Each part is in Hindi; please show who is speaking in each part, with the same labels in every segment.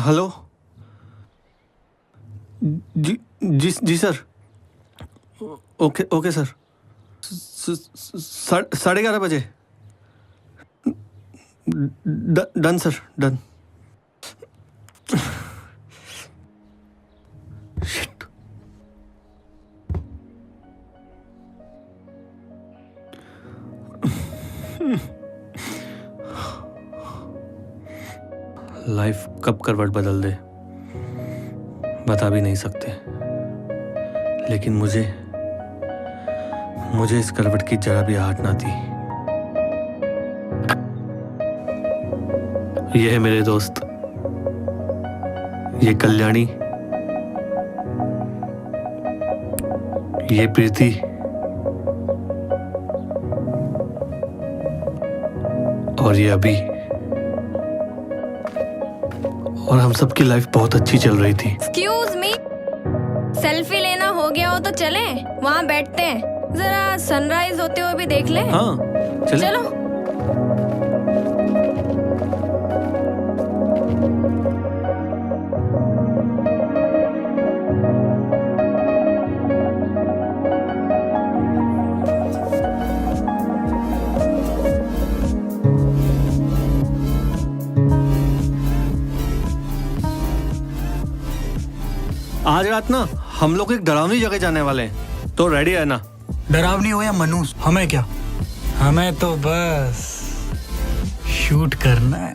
Speaker 1: हेलो। जी जी जी सर। Okay okay sir. 11:30 बजे। Done sir, done. Shit. Life कब करवट बदल दे बता भी नहीं सकते, लेकिन मुझे इस करवट की जरा भी आहट ना थी। ये है मेरे दोस्त, ये कल्याणी, ये प्रीति और ये अभी। और हम सबकी लाइफ बहुत अच्छी चल रही थी।
Speaker 2: एक्सक्यूज मी, सेल्फी लेना हो गया हो तो चले, वहाँ बैठते हैं, जरा सनराइज होते हुए भी देख ले।
Speaker 1: हाँ चले।
Speaker 2: चलो।
Speaker 1: आज रात ना हम लोग एक डरावनी जगह जाने वाले हैं, तो रेडी है ना?
Speaker 3: डरावनी हो या मनुष्य, हमें क्या, हमें तो बस शूट करना है।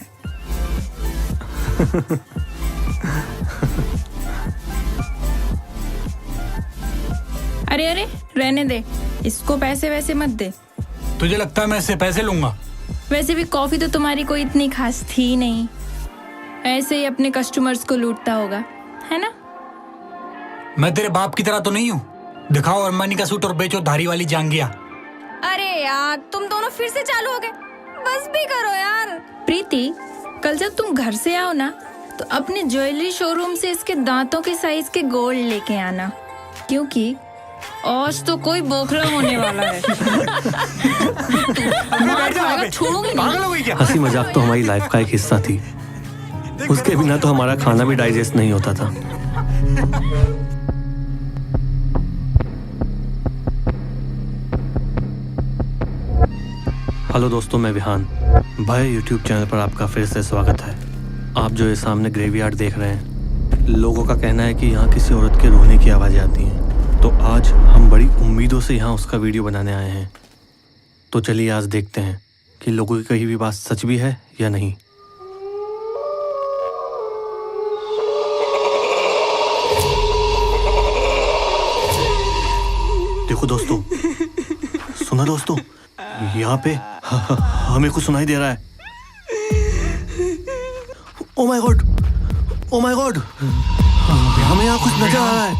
Speaker 4: अरे अरे रहने दे, इसको पैसे वैसे मत दे।
Speaker 3: तुझे लगता है मैं इससे पैसे लूंगा?
Speaker 4: वैसे भी कॉफी तो तुम्हारी कोई इतनी खास थी नहीं, ऐसे ही अपने कस्टमर्स को लूटता होगा, है ना?
Speaker 3: मैं तेरे बाप की तरह तो नहीं हूँ। दिखाओ अरमानी का सूट और बेचो धारी वाली जांगिया।
Speaker 2: अरे यार, तुम दोनों फिर से चालू हो गए, बस भी करो यार।
Speaker 4: प्रीति, कल जब तुम घर से आओ ना तो अपने ज्वेलरी शोरूम से इसके दांतों के साइज के गोल्ड लेके आना, क्योंकि आज तो कोई बोखला होने वाला है। छोड़ूंगी नहीं।
Speaker 1: हंसी मजाक तो हमारी लाइफ का एक हिस्सा थी, उसके बिना तो हमारा खाना भी डाइजेस्ट नहीं होता था। हेलो दोस्तों, मैं विहान भाई यूट्यूब चैनल पर आपका फिर से स्वागत है। आप जो ये सामने ग्रेवयार्ड देख रहे हैं, लोगों का कहना है कि यहाँ किसी औरत के रोने की आवाज़ें आती हैं, तो आज हम बड़ी उम्मीदों से यहाँ उसका वीडियो बनाने आए हैं। तो चलिए आज देखते हैं कि लोगों की कही हुई बात सच भी है या नहीं। देखो दोस्तों, सुना दोस्तों, यहाँ पे हमें कुछ सुनाई दे रहा है। Oh my God, oh my God, हमें यहाँ कुछ नजर आ रहा है।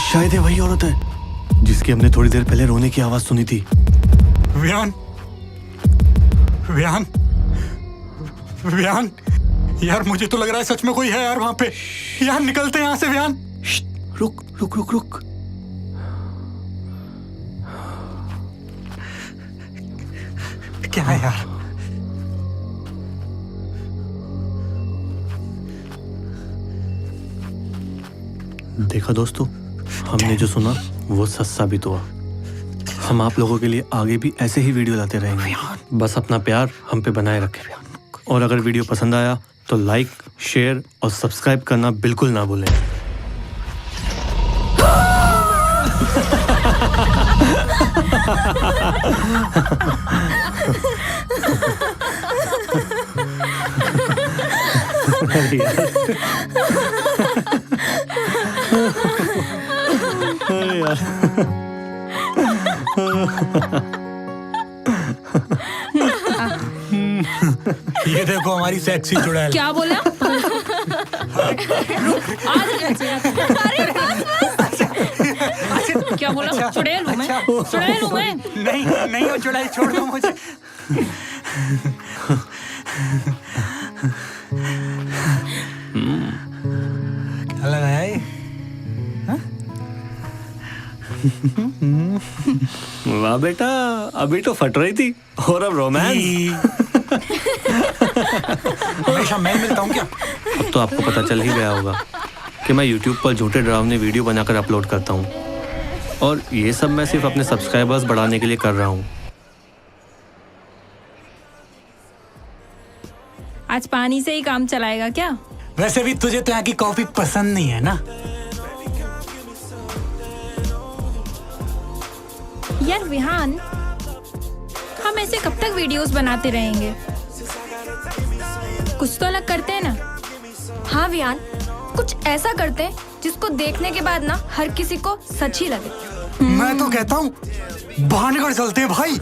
Speaker 1: शायद ये वही औरत है जिसकी हमने थोड़ी देर पहले रोने की आवाज सुनी थी।
Speaker 3: विहान, विहान, विहान, यार मुझे तो लग रहा है सच में कोई है यार वहाँ पे। यार निकलते हैं यहाँ से विहान।
Speaker 1: रुक रुक रुक रुक,
Speaker 3: क्या है यार?
Speaker 1: देखा दोस्तों, हमने जो सुना वो सच साबित हुआ। हम आप लोगों के लिए आगे भी ऐसे ही वीडियो लाते रहेंगे। बस अपना प्यार हम पे बनाए रखें, और अगर वीडियो पसंद आया तो लाइक, शेयर और सब्सक्राइब करना बिल्कुल ना भूलें। अरे यार,
Speaker 3: ये देखो हमारी सेक्सी चुड़ैल।
Speaker 4: क्या बोला? क्या बोला? चुड़ैल हूँ मैं, चुड़ैल हूँ मैं।
Speaker 3: नहीं नहीं, वो चुड़ैल छोड़ दो मुझे। क्या लगाया ये?
Speaker 1: वाह बेटा, अभी तो फट रही थी और अब रोमांस।
Speaker 3: हमेशा मैं मिलता हूँ क्या?
Speaker 1: अब तो आपको पता चल ही गया होगा कि मैं YouTube पर झूठे डरावने वीडियो बनाकर अपलोड करता हूँ, और ये सब मैं सिर्फ अपने सब्सक्राइबर्स बढ़ाने के लिए कर रहा हूँ।
Speaker 4: आज पानी से ही काम चलाएगा क्या?
Speaker 3: वैसे भी तुझे तो यहाँ की कॉफी पसंद नहीं है ना?
Speaker 4: यार विहान, हम ऐसे कब तक वीडियोस बनाते रहेंगे? कुछ तो अलग करते हैं ना।
Speaker 2: हाँ विहान, कुछ ऐसा करते हैं जिसको देखने के बाद ना हर किसी को सच ही लगे।
Speaker 3: मैं तो कहता हूँ भानगढ़ चलते हैं भाई।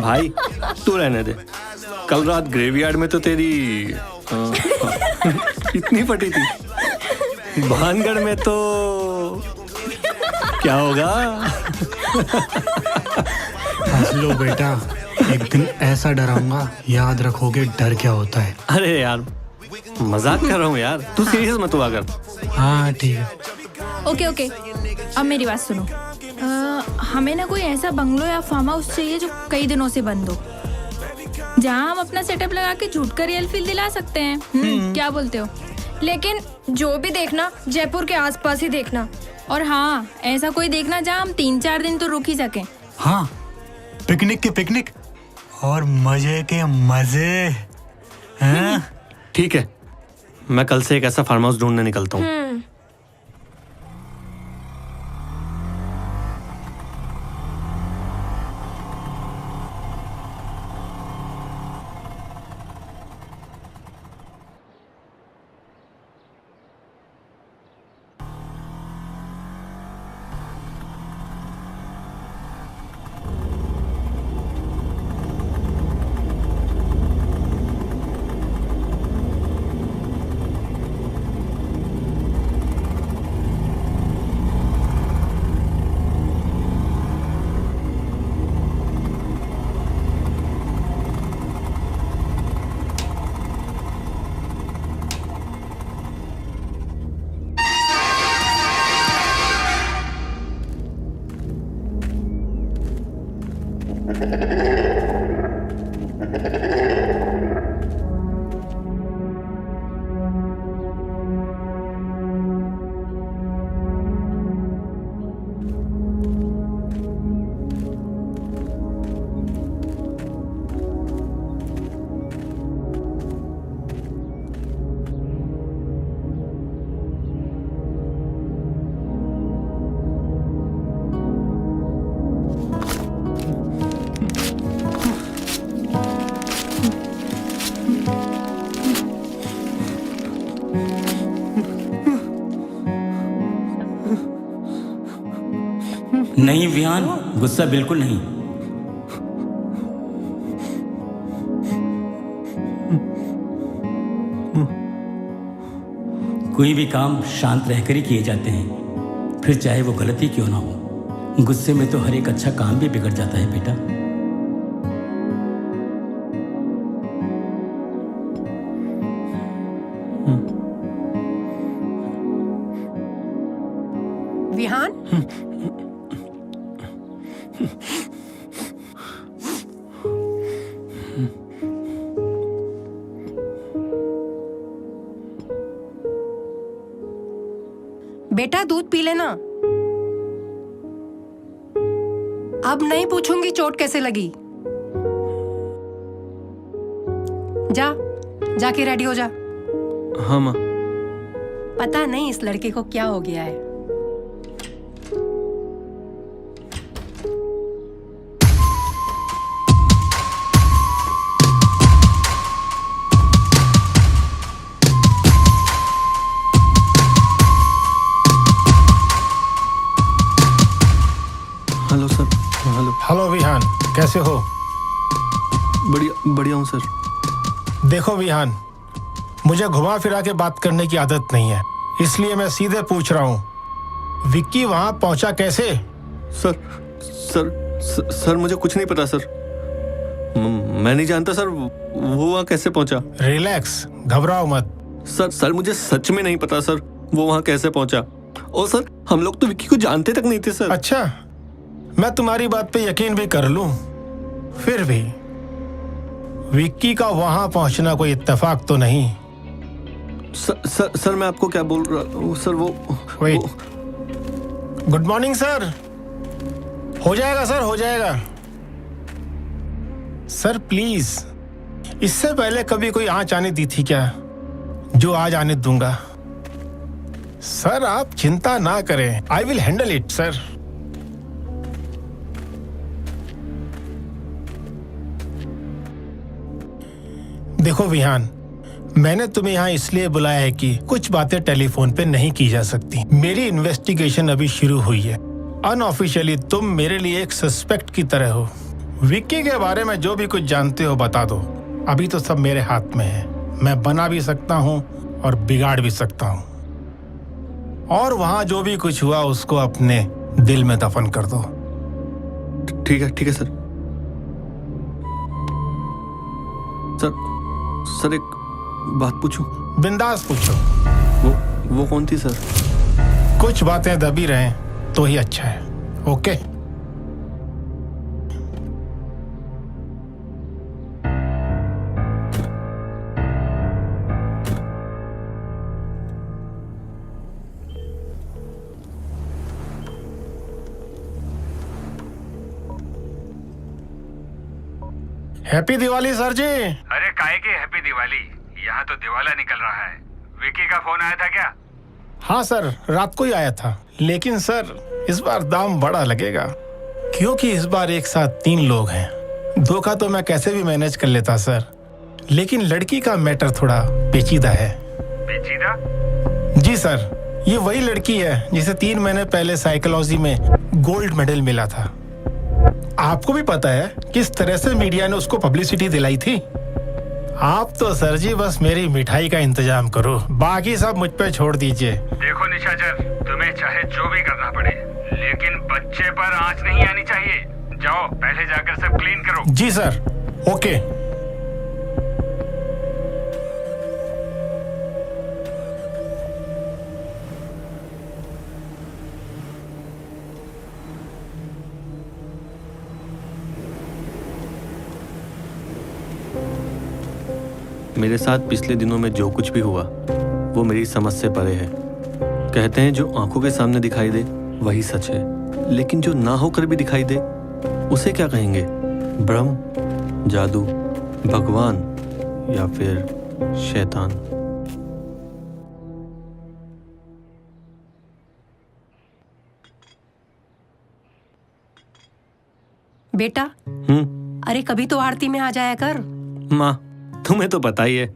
Speaker 1: भाई तू रहने दे, कल रात ग्रेवयार्ड में तो तेरी इतनी फटी थी, भानगढ़ में तो क्या होगा?
Speaker 3: हंस लो बेटा, एक दिन ऐसा डराऊंगा, याद रखोगे डर क्या होता है।
Speaker 1: अरे यार मजाक कर रहा हूँ यार, तू सीरियस मत हुआ कर।
Speaker 3: हाँ ठीक है।
Speaker 4: ओके ओके, अब मेरी बात सुनो। हमें ना कोई ऐसा बंगलो या फार्म हाउस चाहिए जो कई दिनों से बंद हो, जहाँ हम अपना सेटअप लगा के झूठ का रियल फील दिला सकते हैं। क्या बोलते हो?
Speaker 2: लेकिन जो भी देखना जयपुर के आसपास ही देखना।
Speaker 4: और हाँ, ऐसा कोई देखना जहाँ हम 3-4 दिन तो रुक ही सकें।
Speaker 3: हाँ, पिकनिक के पिकनिक और मजे के मजे हैं।
Speaker 1: ठीक है, मैं कल से एक ऐसा फार्म हाउस ढूंढने निकलता हूँ।
Speaker 5: नहीं विहान, गुस्सा बिल्कुल नहीं। कोई भी काम शांत रहकर ही किए जाते हैं, फिर चाहे वो गलती क्यों ना हो। गुस्से में तो हर एक अच्छा काम भी बिगड़ जाता है बेटा।
Speaker 6: विहान, बेटा दूध पी लेना। अब नहीं पूछूंगी चोट कैसे लगी। जा, जाके रेडी हो जा।
Speaker 1: हाँ माँ।
Speaker 6: पता नहीं इस लड़के को क्या हो गया है।
Speaker 1: Hello sir. Hello.
Speaker 7: Hello Vihaan, कैसे हो?
Speaker 1: बढ़िया बढ़िया हूँ सर।
Speaker 7: देखो विहान, मुझे घुमा फिरा के बात करने की आदत नहीं है, इसलिए मैं सीधे पूछ रहा हूँ, विक्की वहां पहुंचा कैसे?
Speaker 1: सर मुझे कुछ नहीं पता सर। मैं नहीं जानता सर वो वहाँ कैसे पहुंचा।
Speaker 7: रिलैक्स, घबराओ मत।
Speaker 1: सर मुझे सच में नहीं पता सर वो वहाँ कैसे पहुंचा। और सर हम लोग तो विक्की को जानते तक नहीं थे सर।
Speaker 7: अच्छा, मैं तुम्हारी बात पे यकीन भी कर लूं, फिर भी विक्की का वहां पहुंचना कोई इत्तेफाक तो नहीं।
Speaker 1: सर मैं आपको क्या बोल रहा हूँ सर, वो
Speaker 7: वेट। Good morning sir. हो जाएगा सर, हो जाएगा। सर प्लीज, इससे पहले कभी कोई आंच आने दी थी क्या जो आज आने दूंगा? सर आप चिंता ना करें, I will handle it sir. देखो विहान, मैंने तुम्हें यहाँ इसलिए बुलाया है कि कुछ बातें टेलीफोन पे नहीं की जा सकती। मेरी इन्वेस्टिगेशन अभी शुरू हुई है। अनऑफिशियली तुम मेरे लिए एक सस्पेक्ट की तरह हो। विक्की के बारे में जो भी कुछ जानते हो बता दो। अभी तो सब मेरे हाथ में है। मैं बना भी सकता हूँ और बिगाड़ भी सकता हूँ। और वहां जो भी कुछ हुआ उसको अपने दिल में दफन कर दो।
Speaker 1: ठीक है सर। सर एक बात पूछूं?
Speaker 7: बिंदास पूछो।
Speaker 1: वो कौन थी सर?
Speaker 7: कुछ बातें दबी रहें तो ही अच्छा है। ओके। हैप्पी दिवाली सर जी।
Speaker 8: अरे काहे की हैप्पी दिवाली, यहाँ तो दिवाला निकल रहा है। विकी का फोन आया था क्या?
Speaker 7: हाँ सर, रात को ही आया था, लेकिन सर इस बार दाम बड़ा लगेगा क्योंकि इस बार एक साथ 3 लोग हैं। धोखा तो मैं कैसे भी मैनेज कर लेता सर, लेकिन लड़की का मैटर थोड़ा पेचीदा है।
Speaker 8: पेचीदा?
Speaker 7: जी सर, ये वही लड़की है जिसे 3 महीने पहले साइकोलॉजी में गोल्ड मेडल मिला था। आपको भी पता है किस तरह से मीडिया ने उसको पब्लिसिटी दिलाई थी। आप तो सर जी बस मेरी मिठाई का इंतजाम करो, बाकी सब मुझ पे छोड़ दीजिए।
Speaker 8: देखो निशाचर, तुम्हें चाहे जो भी करना पड़े, लेकिन बच्चे पर आंच नहीं आनी चाहिए। जाओ पहले जाकर सब क्लीन करो।
Speaker 7: जी सर, ओके।
Speaker 1: मेरे साथ पिछले दिनों में जो कुछ भी हुआ वो मेरी समझ से परे है। कहते हैं जो आंखों के सामने दिखाई दे वही सच है, लेकिन जो ना होकर भी दिखाई दे उसे क्या कहेंगे? भ्रम, जादू, भगवान या फिर शैतान?
Speaker 6: बेटा, अरे कभी तो आरती में आ जाया कर।
Speaker 1: माँ, तुम्हें तो पता ही है,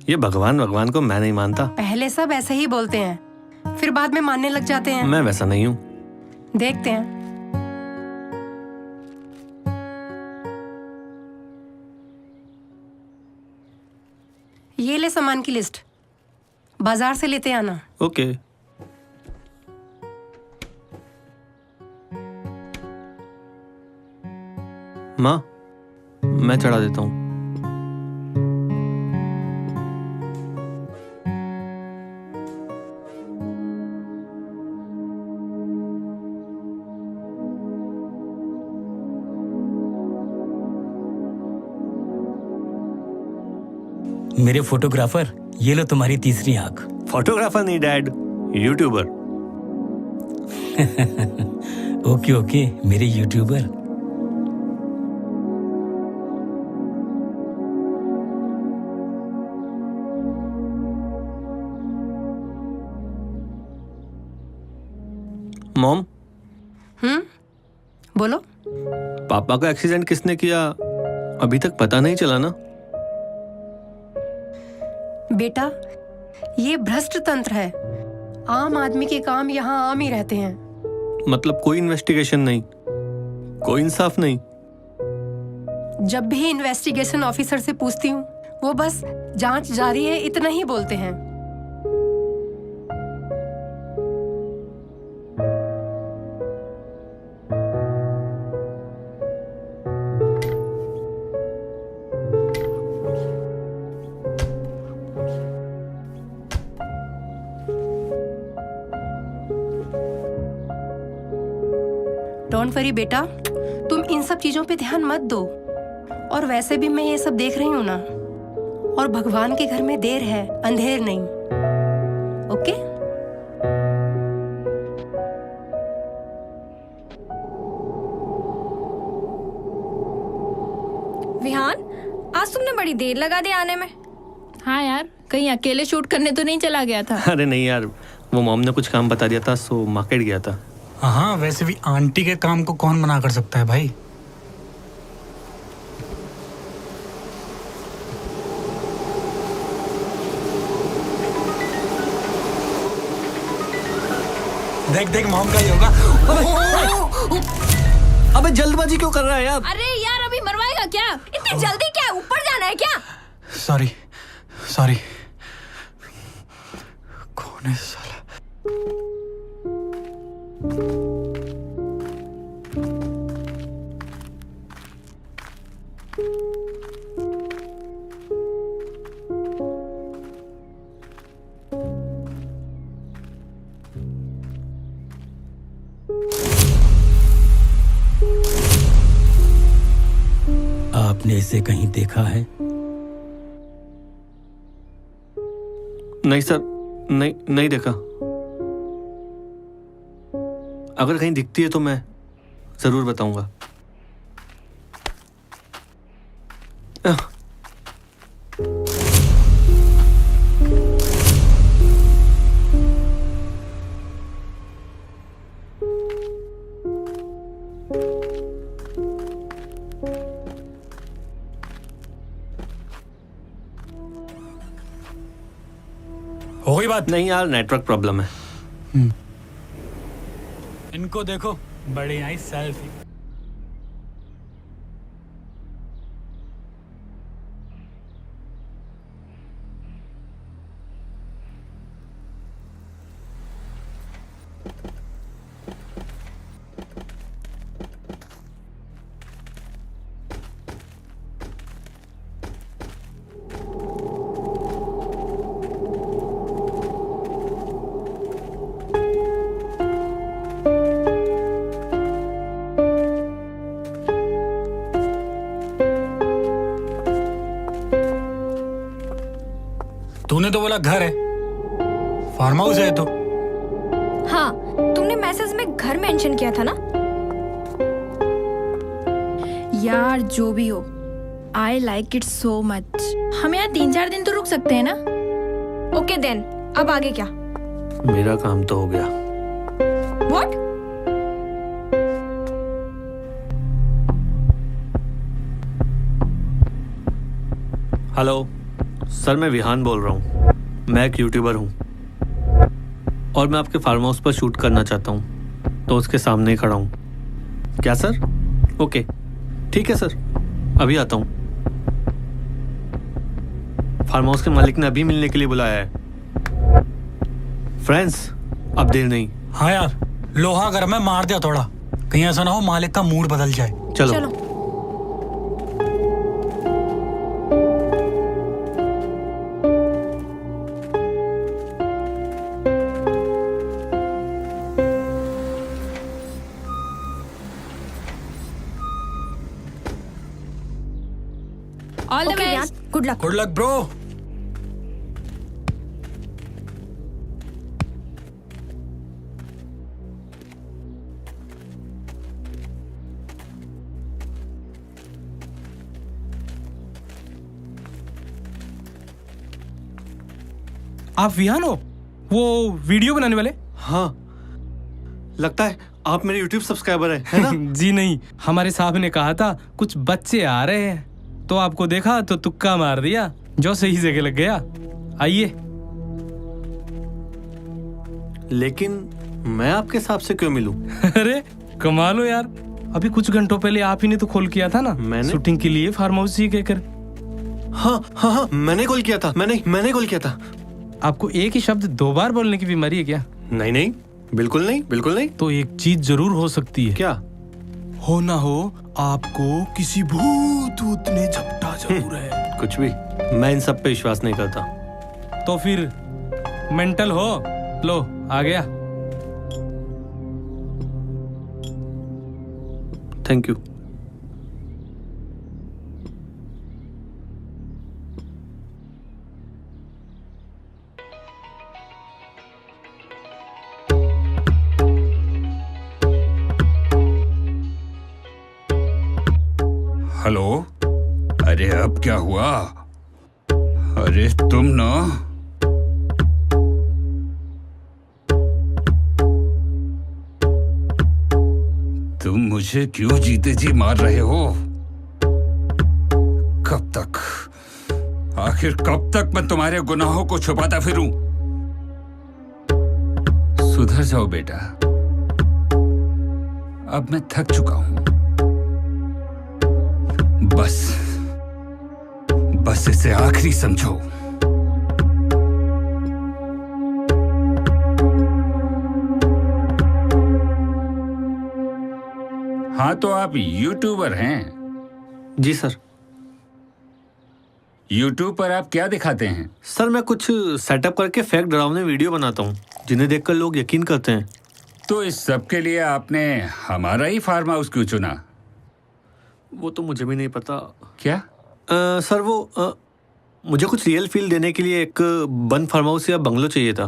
Speaker 1: ये भगवान को मैं नहीं मानता।
Speaker 6: पहले सब ऐसे ही बोलते हैं, फिर बाद में मानने लग जाते हैं।
Speaker 1: मैं वैसा नहीं हूँ।
Speaker 6: देखते हैं। ये ले सामान की लिस्ट, बाजार से लेते आना।
Speaker 1: ओके। माँ, मैं चढ़ा देता हूँ।
Speaker 5: मेरे फोटोग्राफर, ये लो तुम्हारी तीसरी आंख।
Speaker 1: फोटोग्राफर नहीं डैड, यूट्यूबर।
Speaker 5: ओके ओके, मेरे यूट्यूबर।
Speaker 1: मॉम,
Speaker 6: बोलो।
Speaker 1: पापा का एक्सीडेंट किसने किया अभी तक पता नहीं चला ना?
Speaker 6: बेटा, ये भ्रष्ट तंत्र है। आम आदमी के काम यहाँ आम ही रहते हैं।
Speaker 1: मतलब कोई इन्वेस्टिगेशन नहीं, कोई इंसाफ नहीं?
Speaker 6: जब भी इन्वेस्टिगेशन ऑफिसर से पूछती हूँ, वो बस जांच जारी है इतना ही बोलते हैं। डोंट वरी बेटा, तुम इन सब चीजों पे ध्यान मत दो। और वैसे भी मैं ये सब देख रही हूँ ना, और भगवान के घर में देर है, अंधेर नहीं। ओके?
Speaker 2: विहान, आज तुमने बड़ी देर लगा दी आने में।
Speaker 4: हाँ यार, कहीं अकेले शूट करने तो नहीं चला गया था?
Speaker 1: अरे नहीं यार, वो मॉम ने कुछ काम बता दिया था, सो मार्केट गया था।
Speaker 3: हाँ, वैसे भी आंटी के काम को कौन मना कर सकता है भाई। देख देख, मॉम का ही होगा।
Speaker 1: अबे जल्दबाजी क्यों कर रहा है यार?
Speaker 2: अरे यार, अभी मरवाएगा क्या? इतनी जल्दी क्या? ऊपर जाना है क्या?
Speaker 3: Sorry sorry. कौन है साला?
Speaker 5: इसे कहीं देखा है?
Speaker 1: नहीं सर, नहीं देखा। अगर कहीं दिखती है तो मैं जरूर बताऊंगा।
Speaker 3: हो गई बात?
Speaker 1: नहीं यार, नेटवर्क प्रॉब्लम है।
Speaker 3: इनको देखो, बढ़िया ही सेल्फी। तूने तो बोला घर है, फार्म हाउस है तो।
Speaker 2: हाँ, तुमने मैसेज में घर मेंशन किया था ना।
Speaker 4: यार जो भी हो, I like it so much. हम यहाँ 3-4 दिन तो रुक सकते हैं ना?
Speaker 2: ओके देन, अब आगे क्या?
Speaker 1: मेरा काम तो हो गया।
Speaker 2: व्हाट?
Speaker 1: हेलो सर, मैं विहान बोल रहा हूँ। मैं एक यूट्यूबर हूँ और मैं आपके फार्म हाउस पर शूट करना चाहता हूँ, तो उसके सामने ही खड़ा हूँ। क्या सर? ओके ठीक है सर, अभी आता हूँ। फार्म हाउस के मालिक ने अभी मिलने के लिए बुलाया है। फ्रेंड्स, अब देर नहीं।
Speaker 3: हाँ यार, लोहा गर्म है, मार दिया थोड़ा, कहीं ऐसा ना हो मालिक का मूड बदल जाए।
Speaker 1: चलो।
Speaker 4: ऑल द
Speaker 2: ओके यार,
Speaker 4: best.
Speaker 2: Good luck.
Speaker 3: Good luck bro.
Speaker 9: आप विहान हो, वो वीडियो बनाने वाले?
Speaker 1: हाँ, लगता है आप मेरे YouTube सब्सक्राइबर है ना?
Speaker 9: जी नहीं, हमारे साहब ने कहा था कुछ बच्चे आ रहे हैं, तो आपको देखा तो तुक्का मार दिया, जो सही जगह लग गया। आइए।
Speaker 1: लेकिन मैं आपके साहब से क्यों मिलूं?
Speaker 9: अरे कमाल हो यार, अभी कुछ घंटों पहले आप ही ने तो कॉल किया था ना
Speaker 1: मैंने?
Speaker 9: शूटिंग के लिए फार्म हाउस जी कहकर।
Speaker 1: हाँ, मैंने कॉल किया था। मैंने कॉल किया था।
Speaker 9: आपको एक ही शब्द 2 बार बोलने की बीमारी है क्या?
Speaker 1: नहीं, बिल्कुल नहीं।
Speaker 9: तो एक चीज जरूर हो सकती है।
Speaker 1: क्या?
Speaker 9: हो ना हो आपको किसी भूत ने झपटा जरूर है।
Speaker 1: कुछ भी, मैं इन सब पे विश्वास नहीं करता।
Speaker 9: तो फिर मेंटल हो। लो आ गया।
Speaker 1: Thank you.
Speaker 8: हेलो, अरे अब क्या हुआ? अरे तुम ना, तुम मुझे क्यों जीते जी मार रहे हो? कब तक, आखिर कब तक मैं तुम्हारे गुनाहों को छुपाता फिरूं? सुधर जाओ बेटा, अब मैं थक चुका हूं। बस इसे आखिरी समझो। हाँ, तो आप यूट्यूबर हैं?
Speaker 1: जी सर।
Speaker 8: यूट्यूब पर आप क्या दिखाते हैं?
Speaker 1: सर, मैं कुछ सेटअप करके फेक डरावने वीडियो बनाता हूँ, जिन्हें देखकर लोग यकीन करते हैं।
Speaker 8: तो इस सब के लिए आपने हमारा ही फार्म हाउस क्यों चुना?
Speaker 1: वो तो मुझे भी नहीं पता।
Speaker 8: क्या?
Speaker 1: सर वो मुझे कुछ रियल फील देने के लिए एक बंद फार्म हाउस या बंगलो चाहिए था,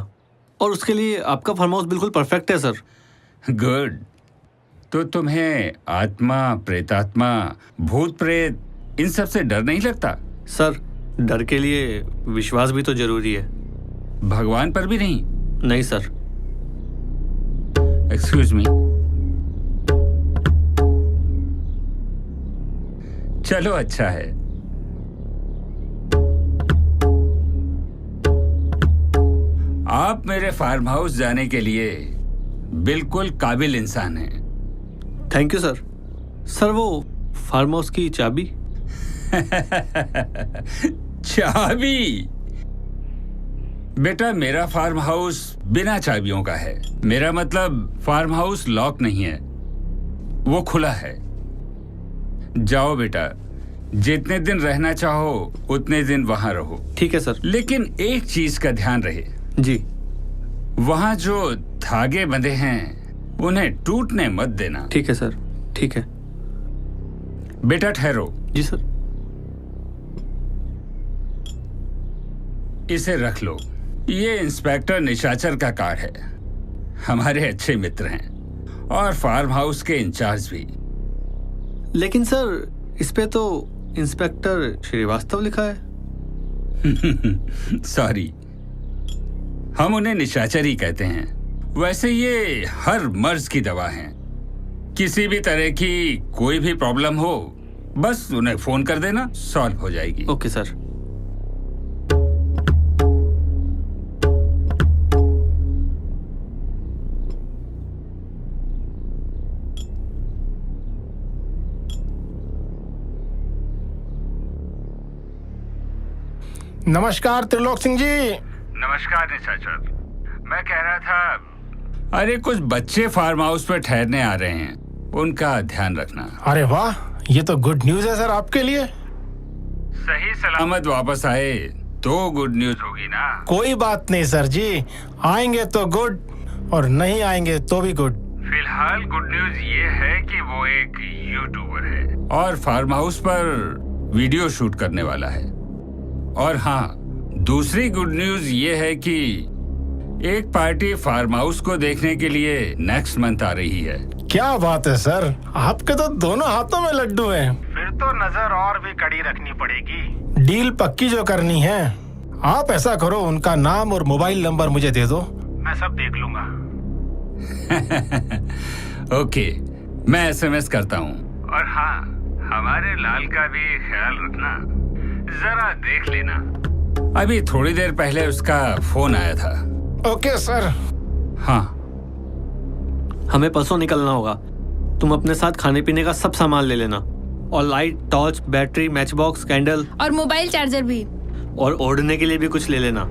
Speaker 1: और उसके लिए आपका फार्म हाउस बिल्कुल परफेक्ट है सर।
Speaker 8: गुड। तो तुम्हें आत्मा, प्रेतात्मा, भूत प्रेत इन सब से डर नहीं लगता?
Speaker 1: सर, डर के लिए विश्वास भी तो जरूरी है।
Speaker 8: भगवान पर भी नहीं?
Speaker 1: नहीं सर।
Speaker 8: Excuse me. चलो अच्छा है। आप मेरे फार्म हाउस जाने के लिए बिल्कुल काबिल इंसान हैं।
Speaker 1: Thank you sir. सर, वो फार्म हाउस की चाबी?
Speaker 8: चाबी? बेटा, मेरा फार्म हाउस बिना चाबियों का है। मेरा मतलब फार्म हाउस लॉक नहीं है, वो खुला है। जाओ बेटा, जितने दिन रहना चाहो उतने दिन वहां रहो।
Speaker 1: ठीक है सर।
Speaker 8: लेकिन एक चीज का ध्यान रहे।
Speaker 1: जी।
Speaker 8: वहां जो धागे बंधे हैं उन्हें टूटने मत देना।
Speaker 1: ठीक है सर। ठीक है।
Speaker 8: बेटा ठहरो।
Speaker 1: जी सर।
Speaker 8: इसे रख लो। ये इंस्पेक्टर निशाचर का कार्ड है। हमारे अच्छे मित्र हैं और फार्म हाउस के इंचार्ज भी।
Speaker 1: लेकिन सर, इस पे तो इंस्पेक्टर श्रीवास्तव लिखा है।
Speaker 8: सॉरी, हम उन्हें निशाचर ही कहते हैं। वैसे ये हर मर्ज की दवा है। किसी भी तरह की कोई भी प्रॉब्लम हो, बस उन्हें फोन कर देना, सॉल्व हो जाएगी।
Speaker 1: Okay sir.
Speaker 7: नमस्कार त्रिलोक सिंह जी।
Speaker 8: नमस्कार निशाचर। मैं कह रहा था, अरे कुछ बच्चे फार्म हाउस पर ठहरने आ रहे हैं, उनका ध्यान रखना।
Speaker 7: अरे वाह, ये तो गुड न्यूज है सर आपके लिए।
Speaker 8: सही सलामत वापस आए तो गुड न्यूज होगी ना।
Speaker 7: कोई बात नहीं सर जी, आएंगे तो गुड और नहीं आएंगे तो भी गुड।
Speaker 8: फिलहाल गुड न्यूज ये है कि वो एक यूट्यूबर है और फार्म हाउस पर वीडियो शूट करने वाला है। और हाँ, दूसरी गुड न्यूज ये है कि एक पार्टी फार्म हाउस को देखने के लिए नेक्स्ट मंथ आ रही है।
Speaker 7: क्या बात है सर, आपके तो दोनों हाथों में लड्डू हैं।
Speaker 3: फिर तो नजर और भी कड़ी रखनी पड़ेगी।
Speaker 7: डील पक्की जो करनी है। आप ऐसा करो, उनका नाम और मोबाइल नंबर मुझे दे दो।
Speaker 3: मैं सब देख लूंगा।
Speaker 8: ओके, मैं एसएमएस करता हूँ। और हाँ, हमारे लाल का भी ख्याल रखना, जरा देख लेना। अभी थोड़ी देर पहले उसका फोन आया था।
Speaker 7: Okay sir.
Speaker 8: हाँ।
Speaker 1: हमें परसों निकलना होगा। तुम अपने साथ खाने पीने का सब सामान ले लेना, और light, torch, battery, match box, candle
Speaker 4: और मोबाइल चार्जर भी।
Speaker 1: और ओढ़ने के लिए भी कुछ ले लेना।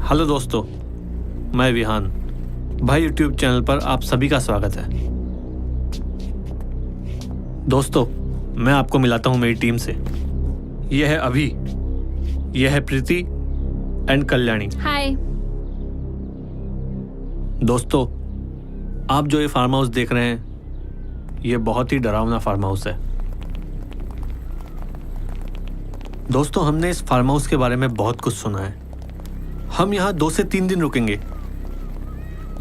Speaker 1: हेलो दोस्तों, मैं विहान भाई यूट्यूब चैनल पर आप सभी का स्वागत है। दोस्तों, मैं आपको मिलाता हूं मेरी टीम से। यह है अभी, यह है प्रीति एंड कल्याणी।
Speaker 4: हाय।
Speaker 1: दोस्तों, आप जो ये फार्म हाउस देख रहे हैं, ये बहुत ही डरावना फार्म हाउस है। दोस्तों, हमने इस फार्म हाउस के बारे में बहुत कुछ सुना है। हम यहाँ 2 से 3 दिन रुकेंगे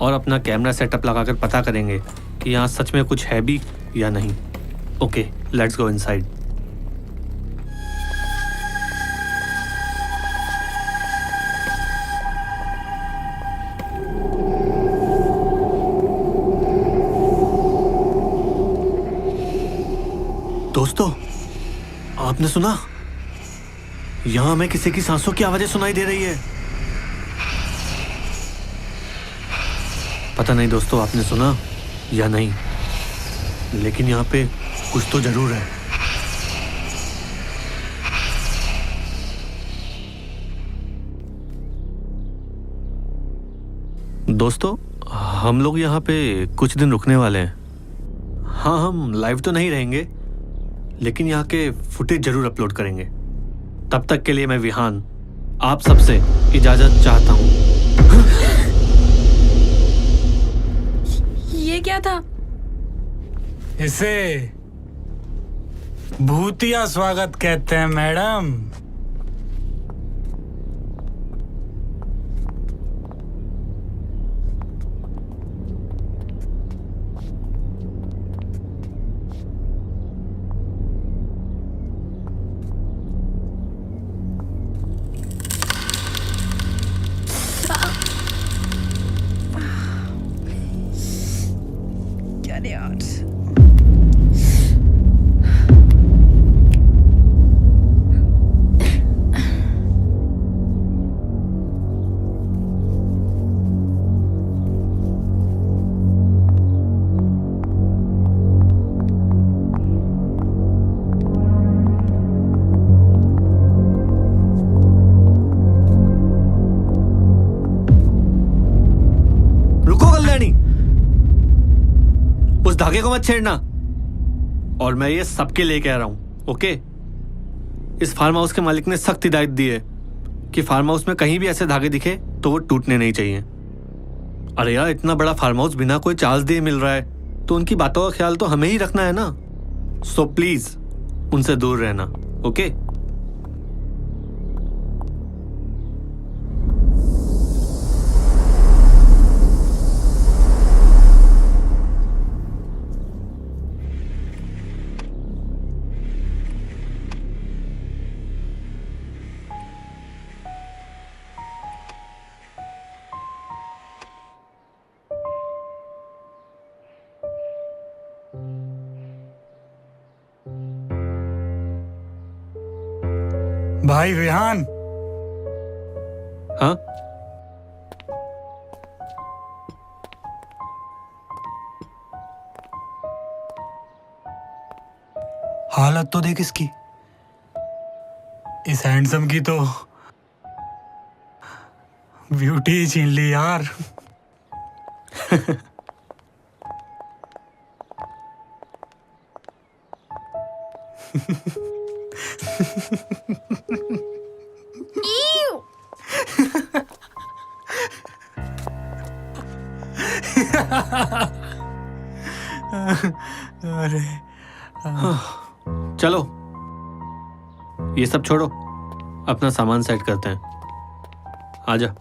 Speaker 1: और अपना कैमरा सेटअप लगाकर पता करेंगे कि यहाँ सच में कुछ है भी या नहीं। Okay, let's go inside. दोस्तों, आपने सुना? यहाँ हमें किसी की सांसों की आवाजें सुनाई दे रही है। पता नहीं दोस्तों, आपने सुना या नहीं, लेकिन यहाँ पे कुछ तो जरूर है। दोस्तों, हम लोग यहाँ पे कुछ दिन रुकने वाले हैं। हाँ, हम लाइव तो नहीं रहेंगे, लेकिन यहाँ के फुटेज जरूर अपलोड करेंगे। तब तक के लिए मैं विहान आप सबसे इजाजत चाहता हूँ।
Speaker 4: ये क्या था?
Speaker 10: इसे भूतिया स्वागत कहते हैं मैडम।
Speaker 4: क्या यार,
Speaker 1: रुको कल्याणी, उस धागे को मत छेड़ना। और मैं ये सबके लिए कह रहा हूं, ओके? इस फार्म हाउस के मालिक ने सख्त हिदायत दी है कि फार्म हाउस में कहीं भी ऐसे धागे दिखे तो वो टूटने नहीं चाहिए। अरे यार, इतना बड़ा फार्म हाउस बिना कोई चार्ज दिए मिल रहा है, तो उनकी बातों का ख्याल तो हमें ही रखना है ना। सो प्लीज उनसे दूर रहना, ओके?
Speaker 10: भाई विहान,
Speaker 1: हाँ,
Speaker 10: हालत तो देख इसकी। इस हैंडसम की तो ब्यूटी ही छीन ली यार। अरे
Speaker 1: चलो ये सब छोड़ो, अपना सामान सेट करते हैं। आजा।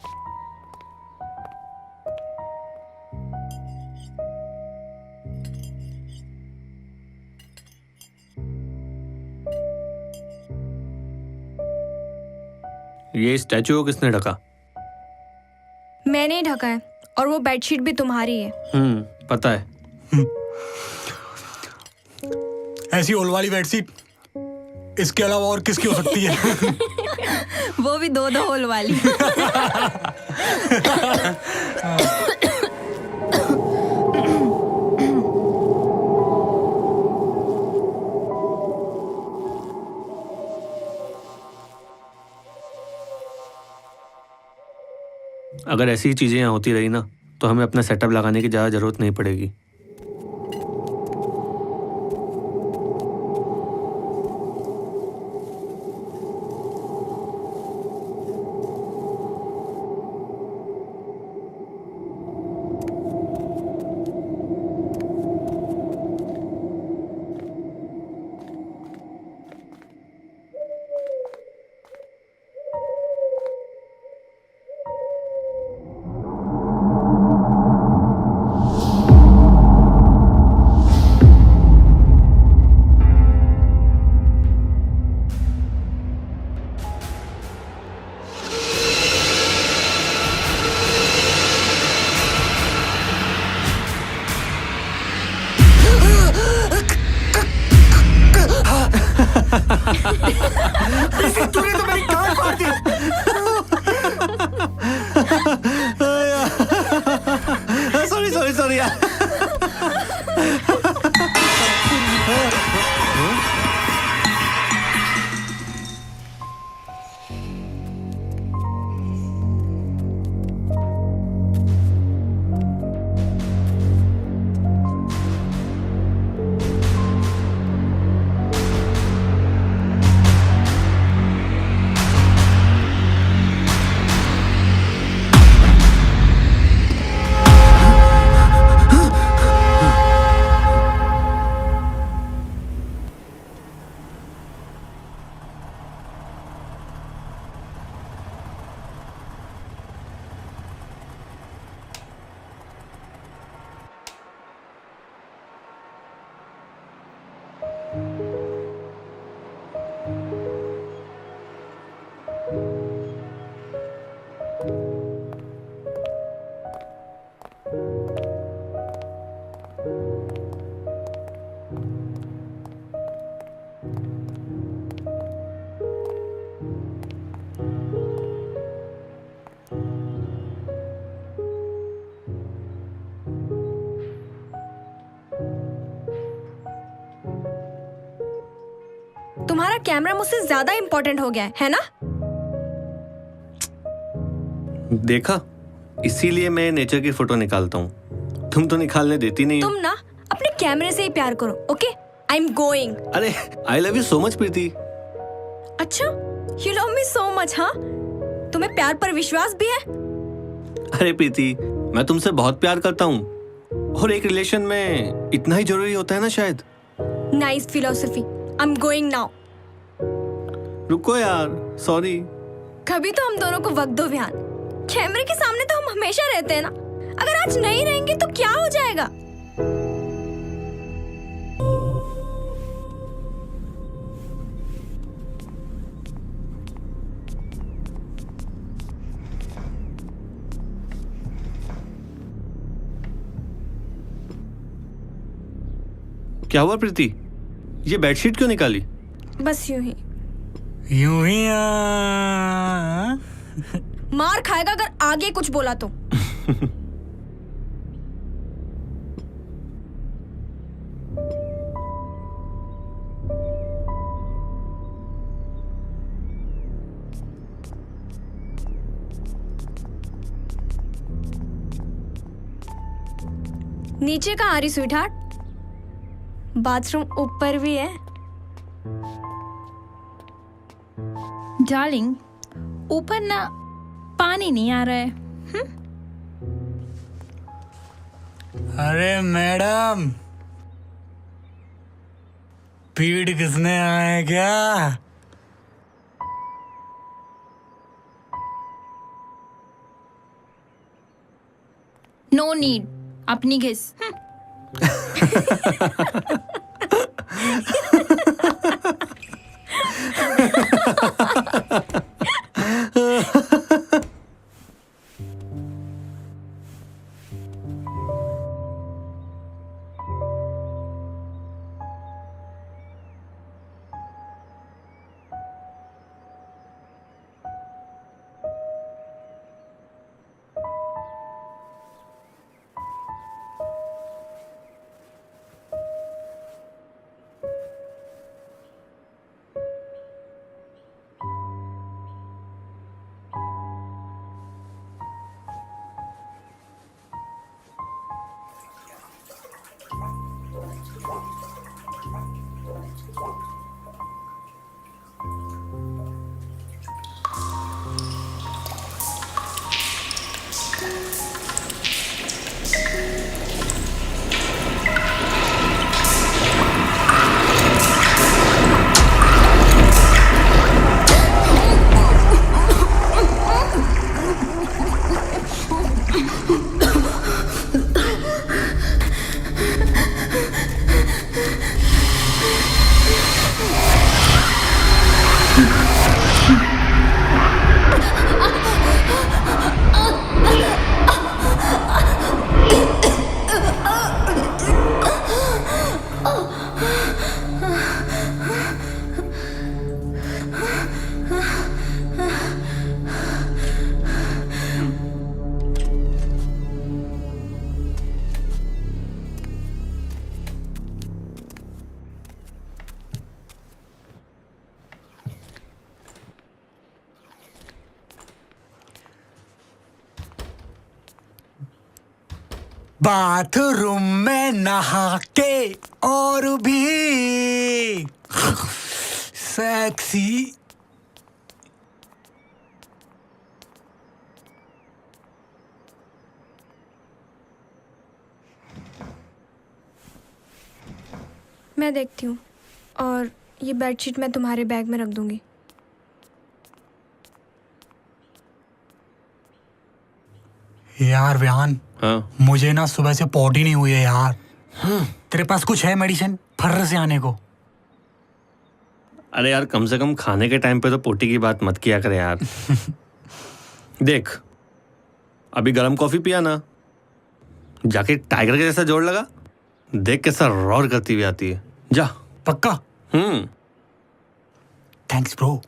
Speaker 1: ये स्टैचू को किसने ढका?
Speaker 2: मैंने ही ढका है, और वो बेडशीट भी तुम्हारी है।
Speaker 1: पता है।
Speaker 10: ऐसी ओल वाली बेडशीट इसके अलावा और किसकी हो सकती है?
Speaker 2: वो भी 2-2 होल वाली।
Speaker 1: अगर ऐसी चीजें यहाँ होती रही ना, तो हमें अपना सेटअप लगाने की ज़्यादा जरूरत नहीं पड़ेगी।
Speaker 2: कैमरा मुझसे ज्यादा इम्पोर्टेंट हो गया है ना?
Speaker 1: देखा, इसीलिए मैं नेचर की फोटो निकालता हूँ, तुम तो निकालने देती नहीं हो।
Speaker 2: तुम ना अपने कैमरे से ही प्यार करो, ओके? I am going.
Speaker 1: अरे I love you so much Preeti.
Speaker 2: अच्छा, you love me so much, हाँ? तुम्हें प्यार पर विश्वास भी है?
Speaker 1: अरे प्रीति, मैं तुमसे बहुत प्यार करता हूँ और एक रिलेशन में इतना ही जरूरी होता है ना शायद।
Speaker 2: Nice philosophy. I am going now.
Speaker 1: रुको यार, सॉरी।
Speaker 2: कभी तो हम दोनों को वक्त दो विहान। कैमरे के सामने तो हम हमेशा रहते हैं ना, अगर आज नहीं रहेंगे तो क्या हो जाएगा?
Speaker 1: क्या हुआ प्रीति, ये बेडशीट क्यों निकाली?
Speaker 2: बस यूं ही।
Speaker 3: यूं ही
Speaker 2: मार खाएगा अगर आगे कुछ बोला तो। नीचे कहाँ आ रही स्वीटहार्ट? बाथरूम ऊपर भी है।
Speaker 4: डार्लिंग, ऊपर ना पानी नहीं आ रहा है।
Speaker 3: अरे मैडम, पीठ किसने आए क्या?
Speaker 4: नो नीड, अपनी घिस।
Speaker 3: बाथरूम में नहा के और भी सेक्सी।
Speaker 2: मैं देखती हूँ, और ये बेडशीट मैं तुम्हारे बैग में रख दूंगी।
Speaker 3: यार विहान,
Speaker 1: हाँ?
Speaker 3: मुझे ना सुबह से पॉटी नहीं हुई है यार। तेरे पास कुछ है मेडिसिन फर्र से आने को?
Speaker 1: अरे यार, कम से कम खाने के टाइम पे तो पोटी की बात मत किया करे यार। देख, अभी गरम कॉफी पिया ना, जाके टाइगर के जैसा जोड़ लगा, देख कैसा रोर करती हुई आती है। जा।
Speaker 3: पक्का? Thanks bro.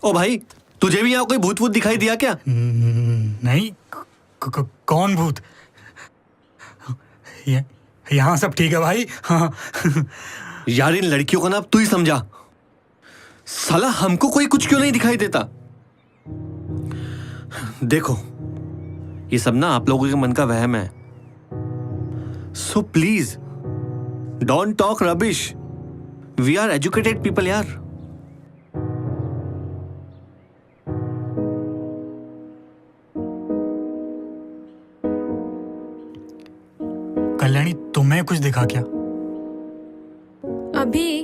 Speaker 1: ओ भाई, तुझे भी यहाँ कोई भूत वूत दिखाई दिया क्या?
Speaker 3: नहीं, कौन भूत? यहाँ सब ठीक है भाई। हाँ।
Speaker 1: यार इन लड़कियों का ना अब तू ही समझा। साला हमको कोई कुछ क्यों नहीं दिखाई देता? देखो, ये सब ना आप लोगों के मन का वहम है। So please don't talk rubbish. We are educated people यार।
Speaker 3: कल्याणी, तुम्हें कुछ दिखा क्या?
Speaker 2: अभी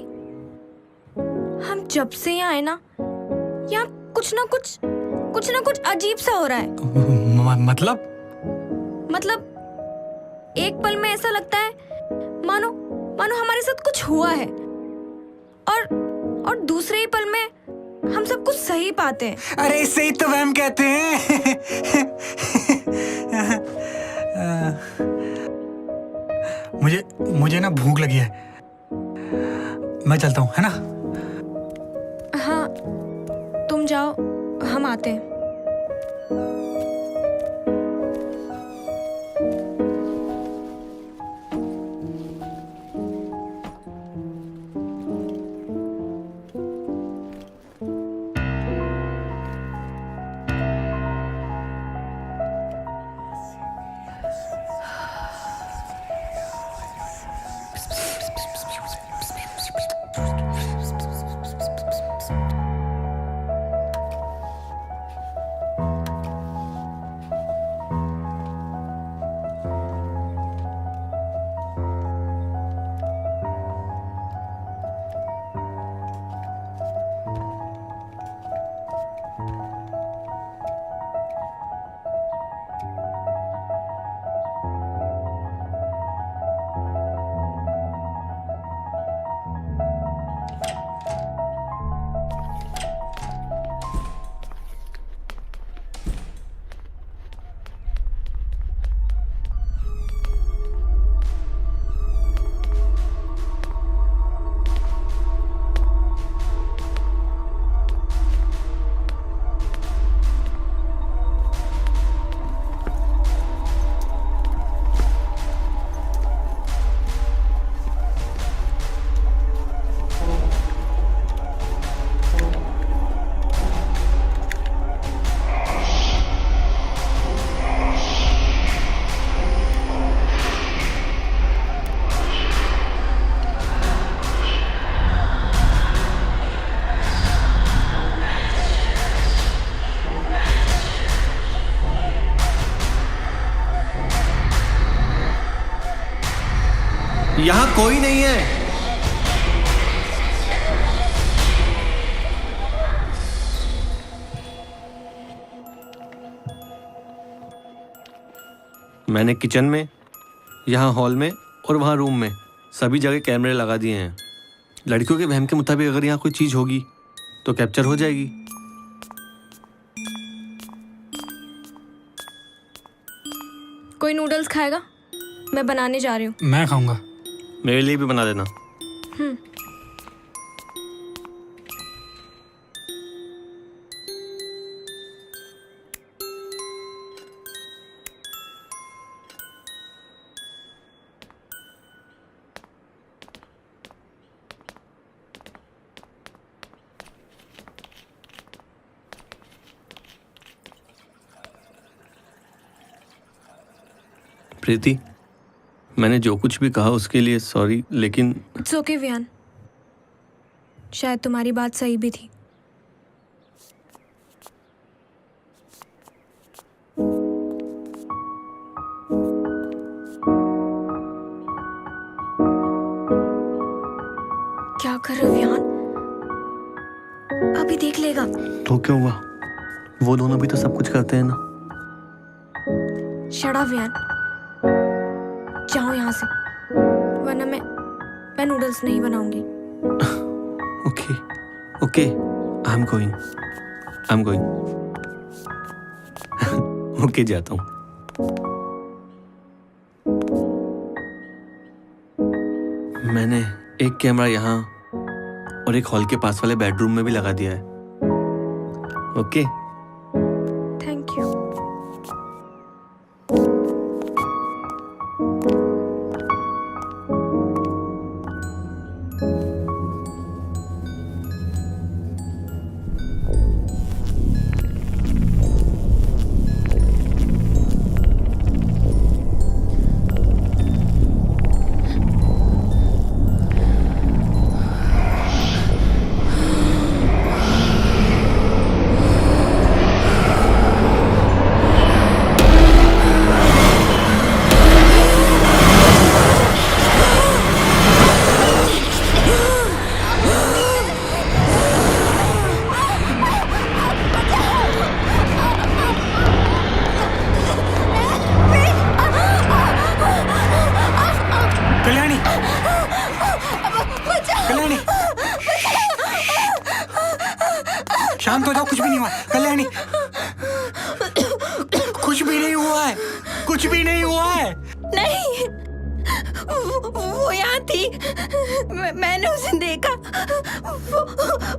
Speaker 2: हम जब से यहाँ आए ना, यहाँ कुछ ना कुछ अजीब सा हो रहा है। मतलब एक पल में ऐसा लगता है मानो हमारे साथ कुछ हुआ है, और दूसरे ही पल में हम सब कुछ सही पाते हैं।
Speaker 3: अरे इसे ही तो वहम कहते हैं। मुझे ना भूख लगी है, मैं चलता हूँ, है ना?
Speaker 2: हाँ, तुम जाओ, हम आते हैं।
Speaker 1: यहाँ कोई नहीं है। मैंने किचन में, यहाँ हॉल में और वहाँ रूम में सभी जगह कैमरे लगा दिए हैं। लड़कियों के वहम के मुताबिक अगर यहाँ कोई चीज होगी तो कैप्चर हो जाएगी।
Speaker 2: कोई नूडल्स खाएगा? मैं बनाने जा रही हूँ।
Speaker 3: मैं खाऊंगा।
Speaker 1: मेरे लिए भी बना देना। प्रीति, मैंने जो कुछ भी कहा उसके लिए सॉरी, लेकिन
Speaker 2: इट्स ओके विहान, शायद तुम्हारी बात सही भी थी। अभी देख लेगा।
Speaker 1: तो क्या हुआ, वो दोनों भी तो सब कुछ करते हैं ना।
Speaker 2: शट अप यार, जाओ यहाँ से, वरना मैं नूडल्स नहीं बनाऊंगी।
Speaker 1: Okay okay, I am going. Okay, जाता हूँ। मैंने एक कैमरा यहाँ और एक हॉल के पास वाले बेडरूम में भी लगा दिया है। Okay,
Speaker 2: thank you.
Speaker 3: Kalyani, Kalyani, शांत हो जाओ, कुछ भी नहीं हुआ। कल्याणी, कुछ भी नहीं हुआ है, कुछ भी नहीं हुआ है।
Speaker 4: नहीं, वो यहाँ थी, मैंने उसे देखा,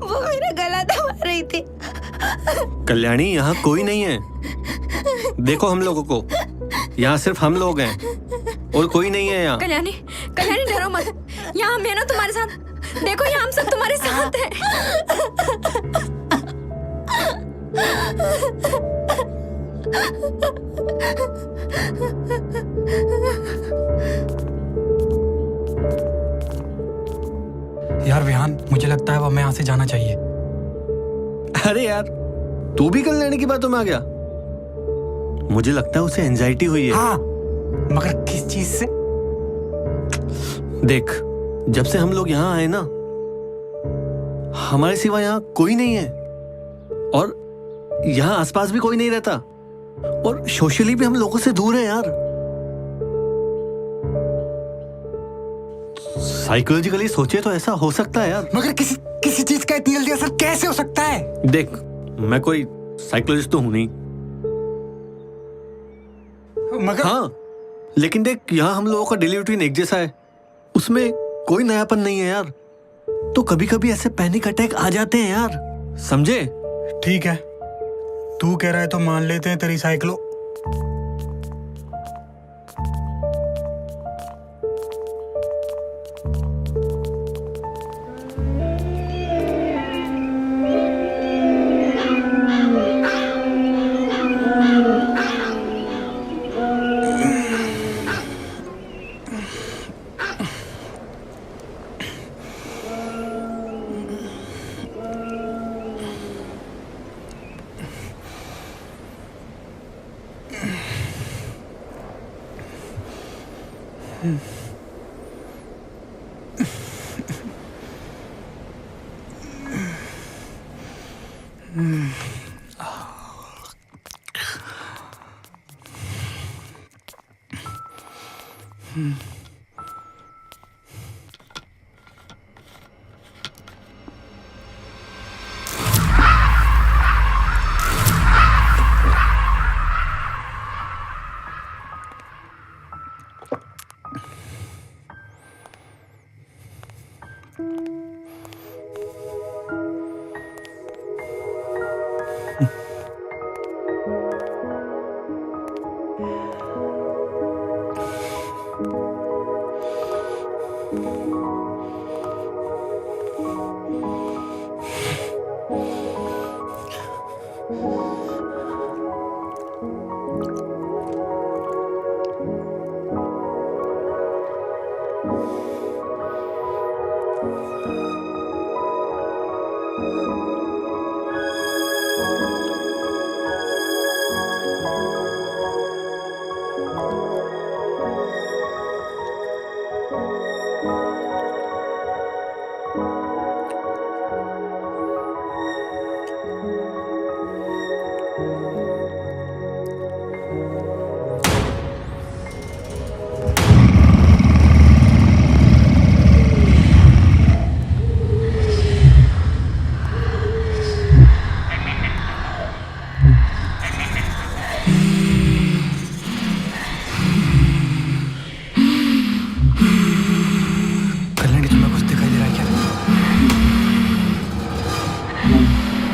Speaker 4: वो मेरा गला दबा रही थी।
Speaker 1: कल्याणी, यहाँ कोई नहीं है। देखो हम लोगों को, यहाँ सिर्फ हम लोग हैं और कोई नहीं है यहाँ।
Speaker 2: कल्याणी, कल्याणी डरो मत, यहाँ मैं ना तुम्हारे साथ। देखो यहाँ हम सब तुम्हारे साथ हैं।
Speaker 3: यार विहान, मुझे लगता है अब हमें यहाँ से जाना चाहिए।
Speaker 1: अरे यार, तू भी कल्याणी की बातों में आ गया। मुझे लगता है उसे एंजाइटी हुई है।
Speaker 3: हाँ, मगर किस चीज से?
Speaker 1: देख, जब से हम लोग यहाँ आए ना, हमारे सिवा यहाँ कोई नहीं है और यहाँ आसपास भी कोई नहीं रहता और सोशली भी हम लोगों से दूर है यार। साइकोलॉजिकली सोचे तो ऐसा हो सकता है यार।
Speaker 3: मगर किसी चीज का इतनी जल्दी असर कैसे हो सकता है?
Speaker 1: देख, मैं कोई साइकोलॉजिस्ट तो हूं नहीं,
Speaker 3: मगर
Speaker 1: हाँ, लेकिन देख, यहाँ हम लोगों का डेली रूटीन एक जैसा है, उसमें कोई नयापन नहीं है यार। तो कभी कभी ऐसे पैनिक अटैक आ जाते हैं यार, समझे?
Speaker 3: ठीक है, तू कह रहा है तो मान लेते हैं तेरी साइक्लो।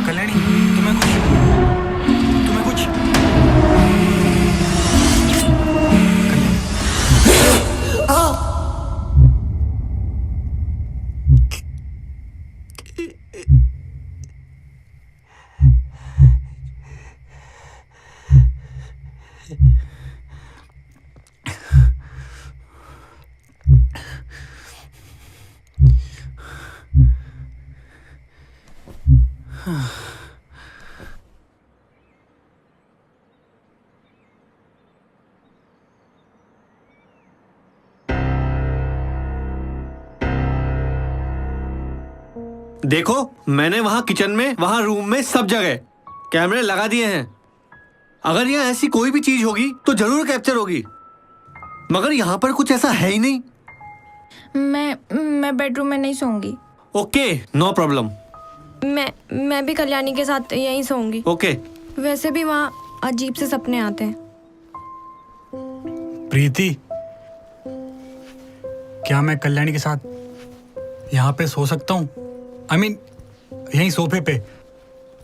Speaker 3: कल्याणी तुम्हें कुछ
Speaker 1: देखो, मैंने वहां किचन में, वहां रूम में, सब जगह कैमरे लगा दिए हैं। अगर यहाँ ऐसी कोई भी चीज होगी तो जरूर कैप्चर होगी, मगर यहाँ पर कुछ ऐसा है ही नहीं।
Speaker 4: मैं बेडरूम में नहीं सोऊंगी।
Speaker 1: Okay, no problem.
Speaker 2: मैं भी कल्याणी के साथ यहीं सोऊंगी।
Speaker 1: ओके।
Speaker 2: वैसे भी वहाँ अजीब से सपने आते हैं।
Speaker 3: प्रीति, क्या मैं कल्याणी के साथ यहाँ पे सो सकता हूँ? I mean, यहीं सोफे पे।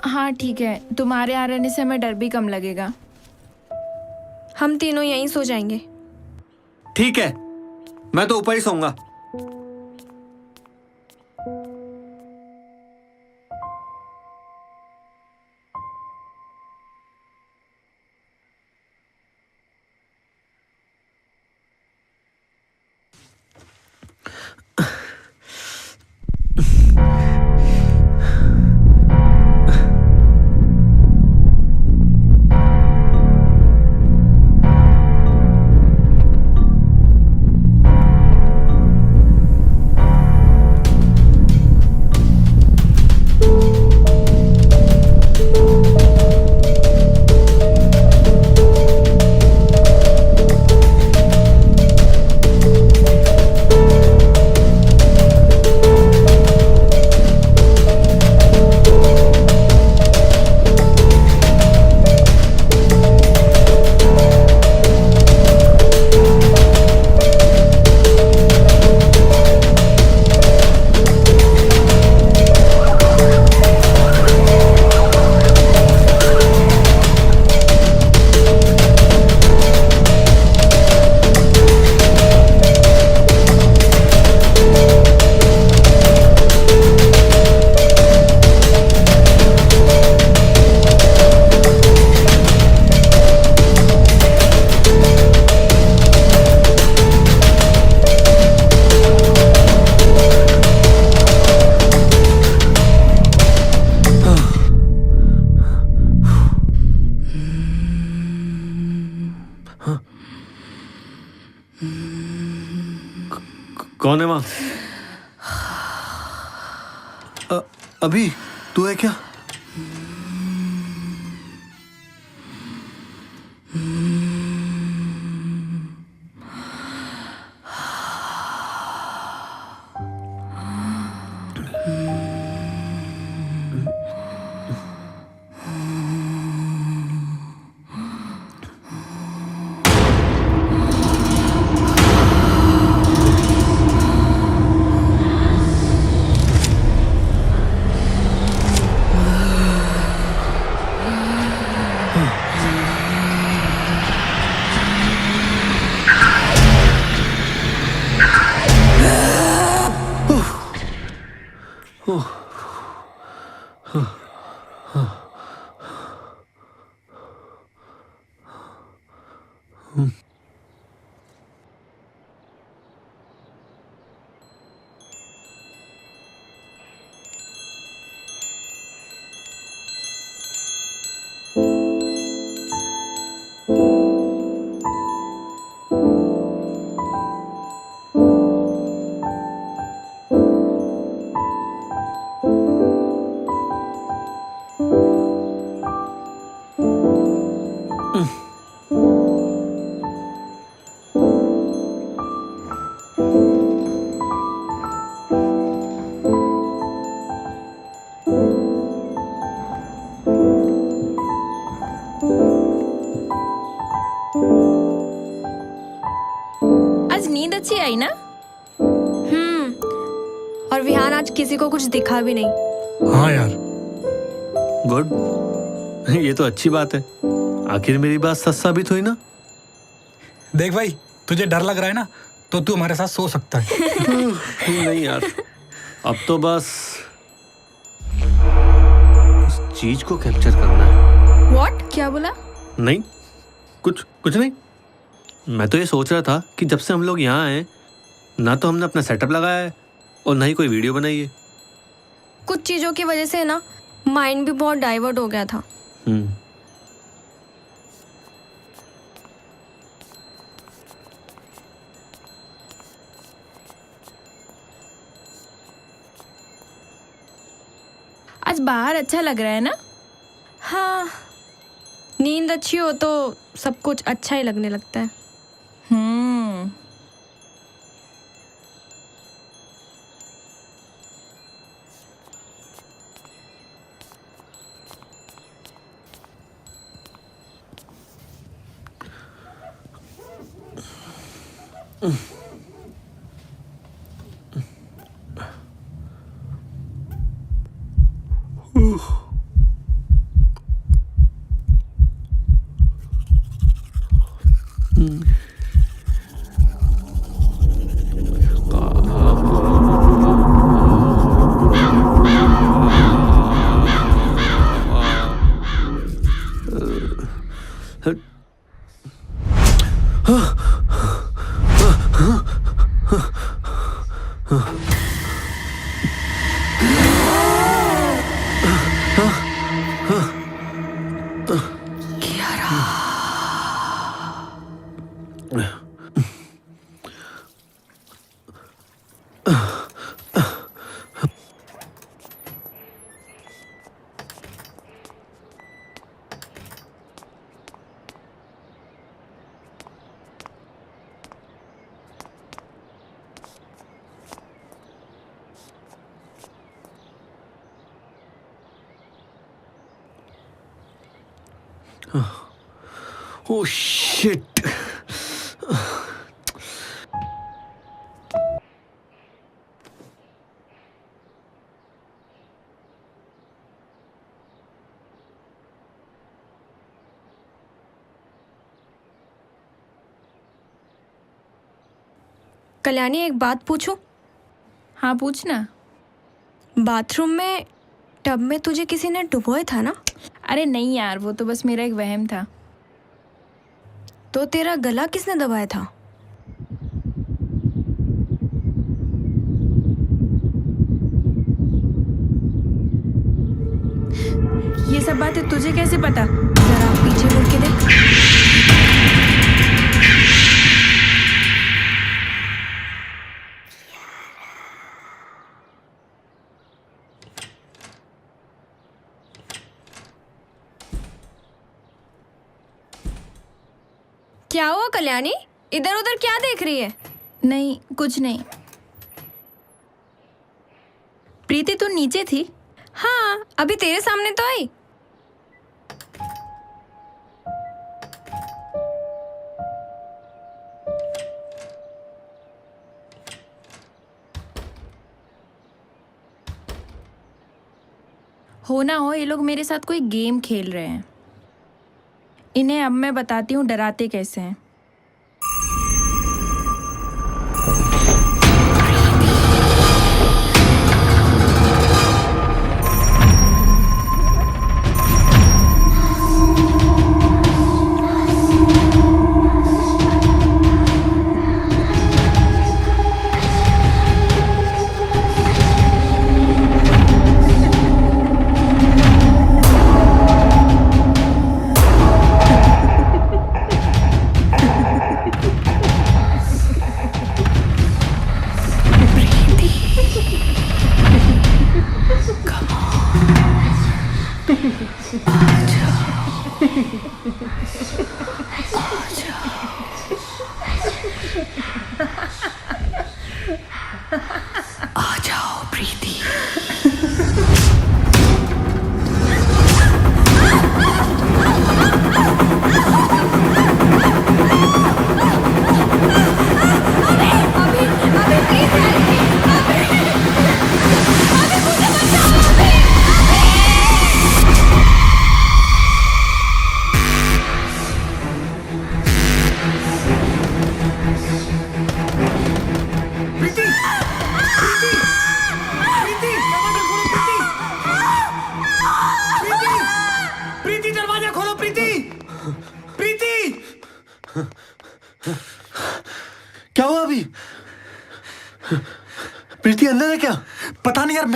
Speaker 4: हाँ ठीक है, तुम्हारे आ रहने से हमें डर भी कम लगेगा।
Speaker 2: हम तीनों यहीं सो जाएंगे।
Speaker 1: ठीक है, मैं तो ऊपर ही सोऊंगा। कौन है वहां? अभी तू है क्या?
Speaker 4: नींद अच्छी आई ना?
Speaker 2: और विहान आज किसी को कुछ दिखा भी नहीं।
Speaker 3: हाँ यार,
Speaker 1: गुड। ये तो अच्छी बात है, आखिर मेरी बात सच साबित हुई ना।
Speaker 3: देख भाई, तुझे डर लग रहा है ना, तो तू हमारे साथ सो सकता है।
Speaker 1: नहीं यार, अब तो बस उस चीज को कैप्चर करना है।
Speaker 2: व्हाट? क्या बोला?
Speaker 1: नहीं, कुछ नहीं। मैं तो ये सोच रहा था कि जब से हम लोग यहाँ आए, ना तो हमने अपना सेटअप लगाया है और ना ही कोई वीडियो बनाई है।
Speaker 2: कुछ चीजों की वजह से ना माइंड भी बहुत डाइवर्ट हो गया था।
Speaker 4: आज बाहर अच्छा लग रहा है ना?
Speaker 2: हाँ, नींद अच्छी हो तो सब कुछ अच्छा ही लगने लगता है।
Speaker 1: Oh shit.
Speaker 2: कल्याणी, एक बात पूछूं?
Speaker 4: हाँ, पूछना।
Speaker 2: बाथरूम में टब में तुझे किसी ने डुबोया था ना?
Speaker 4: अरे नहीं यार, वो तो बस मेरा एक वहम था।
Speaker 2: तो तेरा गला किसने दबाया था?
Speaker 4: ये सब बातें तुझे कैसे पता?
Speaker 2: जरा पीछे मुड़ के देख। क्या हुआ कल्याणी? इधर उधर क्या देख रही है?
Speaker 4: नहीं, कुछ नहीं। प्रीति, तू नीचे थी?
Speaker 2: हाँ, अभी तेरे सामने तो आई।
Speaker 4: हो ना हो, ये लोग मेरे साथ कोई गेम खेल रहे हैं। इन्हें अब मैं बताती हूँ डराते कैसे हैं।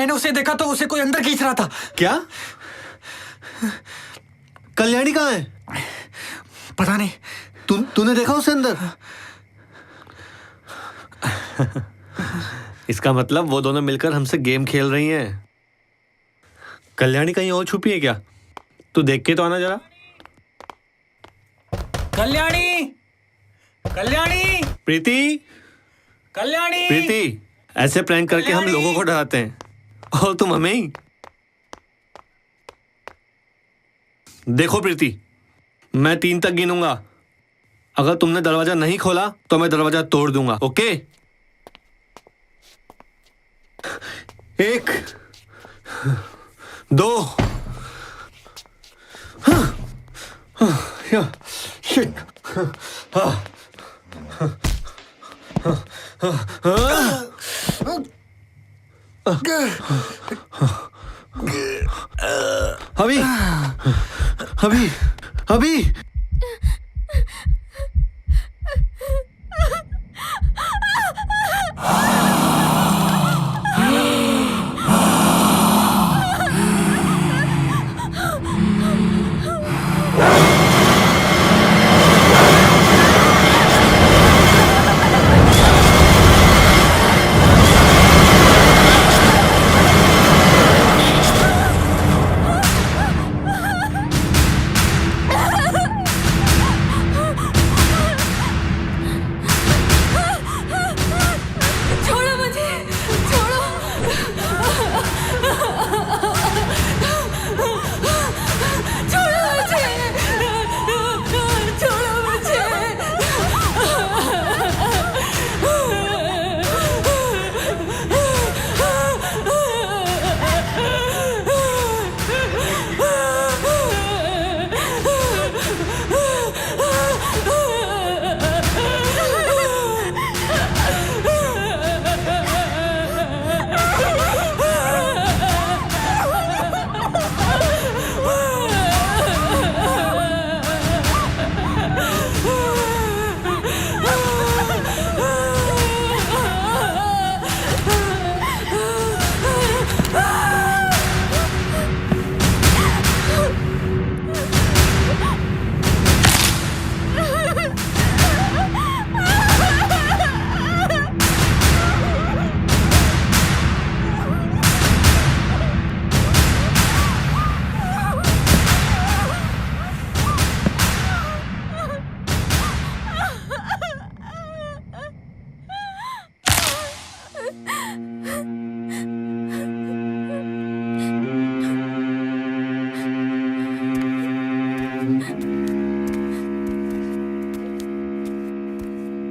Speaker 3: मैंने उसे देखा तो उसे कोई अंदर खींच रहा था।
Speaker 1: क्या? कल्याणी कहाँ है?
Speaker 3: पता नहीं।
Speaker 1: तूने देखा उसे अंदर? इसका मतलब वो दोनों मिलकर हमसे गेम खेल रही हैं। कल्याणी कहीं और छुपी है क्या? तू देख के तो आना जरा।
Speaker 9: कल्याणी, कल्याणी,
Speaker 1: प्रीति,
Speaker 9: कल्याणी।
Speaker 1: प्रीति, ऐसे प्रैंक करके हम लोगों को डराते हैं और तुम हमें ही। देखो प्रीति, मैं 3 तक गिनूंगा। अगर तुमने दरवाजा नहीं खोला तो मैं दरवाजा तोड़ दूंगा। ओके? 1, 2, शिट। अभी अभी अभी
Speaker 2: छोड़ो मुझे, छोड़ो। छोड़ो मुझे, छोड़ो मुझे।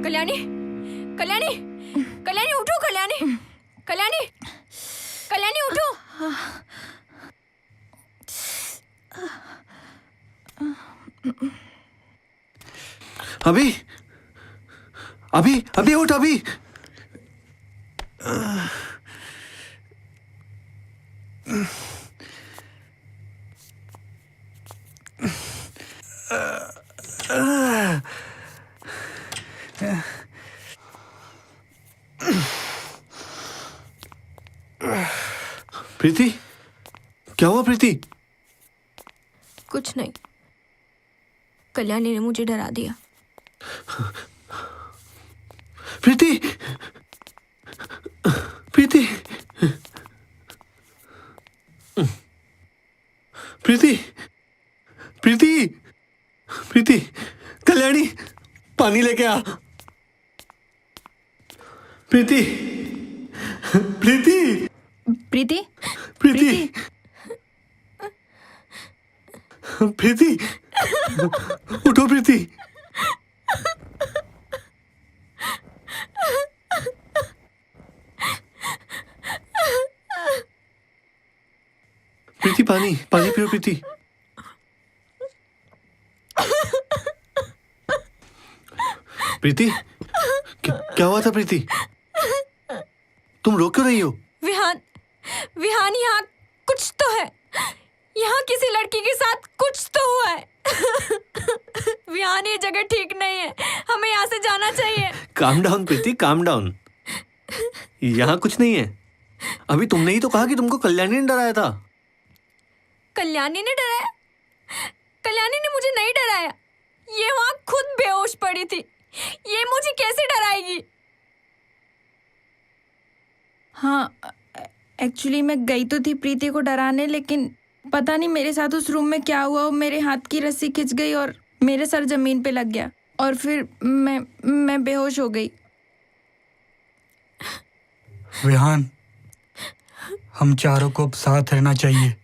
Speaker 2: कल्याणी, कल्याणी, कल्याणी उठो। कल्याणी, कल्याणी, कल्याणी उठो।
Speaker 1: अभी अभी अभी उठ अभी। प्रीति, क्या हुआ प्रीति?
Speaker 2: कुछ नहीं, कल्याणी ने मुझे डरा दिया।
Speaker 1: प्रीति, प्रीति, प्रीति, प्रीति, प्रीति, कल्याणी, पानी लेके आ। प्रीति, प्रीति,
Speaker 4: प्रीति,
Speaker 1: प्रीति, प्रीति, उठो प्रीति। प्रीति, पानी पानी पियो प्रीति। प्रीति, क्या हुआ था प्रीति? तुम रो क्यों रही हो?
Speaker 2: विहान, विहान, यहाँ कुछ तो है। यहाँ किसी लड़की के साथ कुछ तो हुआ है। विहान, ये जगह ठीक नहीं है, हमें यहाँ से जाना चाहिए।
Speaker 1: काम डाउन प्रीति, काम डाउन। यहाँ कुछ नहीं है। अभी तुमने ही तो कहा कि तुमको कल्याणी ने डराया था।
Speaker 2: कल्याणी ने डराया? कल्याणी ने मुझे नहीं डराया। ये वहां खुद बेहोश पड़ी थी। ये मुझे कैसे डराएगी?
Speaker 4: हाँ, एक्चुअली मैं गई तो थी प्रीति को डराने, लेकिन पता नहीं मेरे साथ उस रूम में क्या हुआ। मेरे हाथ की रस्सी खिंच गई और मेरे सर जमीन पे लग गया और फिर मैं बेहोश हो गई।
Speaker 3: विहान, हम चारों को अब साथ रहना चाहिए।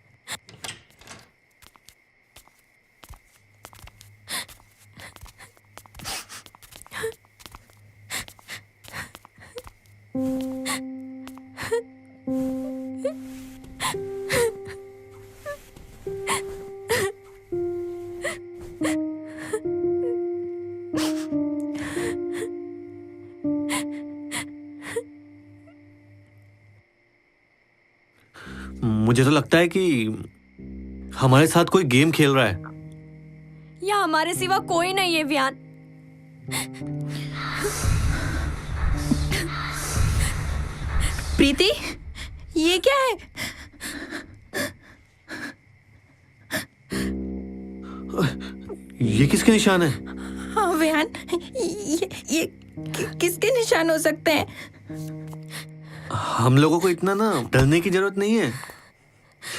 Speaker 1: मुझे तो लगता है कि हमारे साथ कोई गेम खेल रहा है।
Speaker 2: यहाँ हमारे सिवा कोई नहीं है विहान।
Speaker 4: प्रीति, ये क्या है?
Speaker 1: ये किसके निशान है?
Speaker 4: हाँ विहान, ये किसके निशान हो सकते हैं?
Speaker 1: हम लोगों को इतना ना डरने की जरूरत नहीं है।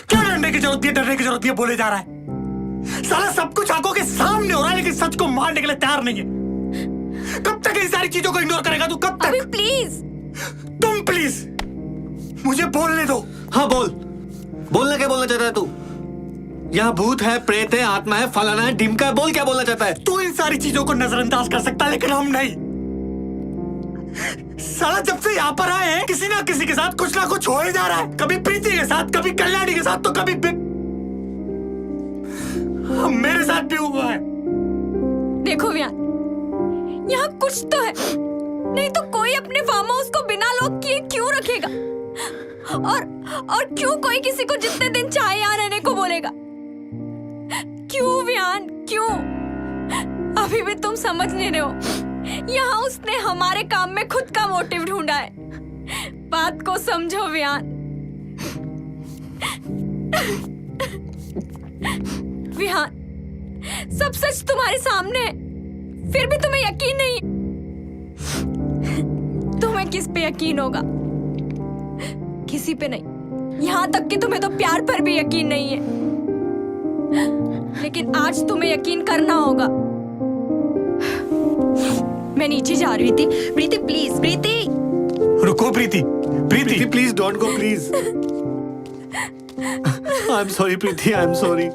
Speaker 3: क्यों डरने की जरूरत है? डरने की जरूरत है बोले जा रहा है। साला सब कुछ आंखों के सामने हो रहा है, लेकिन सच को मानने के लिए तैयार नहीं है। कब तक इन सारी चीजों को इग्नोर करेगा तू? कब तक?
Speaker 2: अभी प्लीज,
Speaker 3: तुम प्लीज मुझे बोलने दो।
Speaker 1: हाँ बोल, बोलना क्या बोलना चाहता है तू? यहाँ भूत है, प्रेत है, आत्मा है, फलाना है, ढिमका है, बोल क्या बोलना चाहता है?
Speaker 3: तू इन सारी चीजों को नजरअंदाज कर सकता है, लेकिन हम नहीं। साला जब से यहाँ पर आए हैं, किसी ना किसी के साथ कुछ ना कुछ हो ही जा रहा है। कभी प्रीति के साथ, कभी कल्याणी के साथ, तो कभी मेरे साथ भी हुआ है।
Speaker 2: देखो विहान, यहाँ कुछ तो है, नहीं तो कोई अपने फार्म हाउस को बिना लॉक किए क्यों रखेगा? और क्यों कोई किसी को जितने दिन चाहे यहाँ रहने को बोलेगा? क्यों विहान, क्यों? अभी भी तुम समझ नहीं रहे हो। यहाँ उसने हमारे काम में खुद का मोटिव ढूंढा है। बात को समझो विहान। विहान, सब सच तुम्हारे सामने है, फिर भी तुम्हें यकीन नहीं। तुम्हें किस पे यकीन होगा? किसी पे नहीं। यहाँ तक कि तुम्हें तो प्यार पर भी यकीन नहीं है। लेकिन आज तुम्हें यकीन करना होगा। मैं नीचे जा रही थी। प्रीति प्लीज, प्रीति
Speaker 3: रुको। Preeti Preeti
Speaker 1: please don't go please. I am sorry Preeti, I am sorry.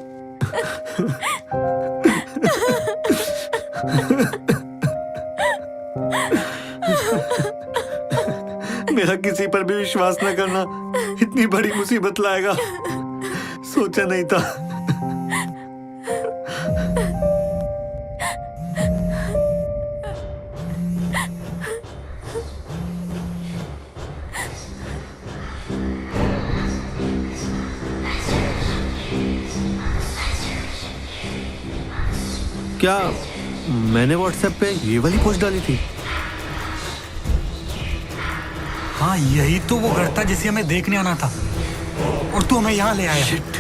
Speaker 1: मेरा किसी पर भी विश्वास न करना इतनी बड़ी मुसीबत लाएगा सोचा नहीं था। क्या मैंने व्हाट्सएप पे ये वाली पोस्ट डाली थी?
Speaker 3: हाँ, यही तो वो घर था जिसे हमें देखने आना था, और तू हमें यहाँ ले आया।
Speaker 1: शिट।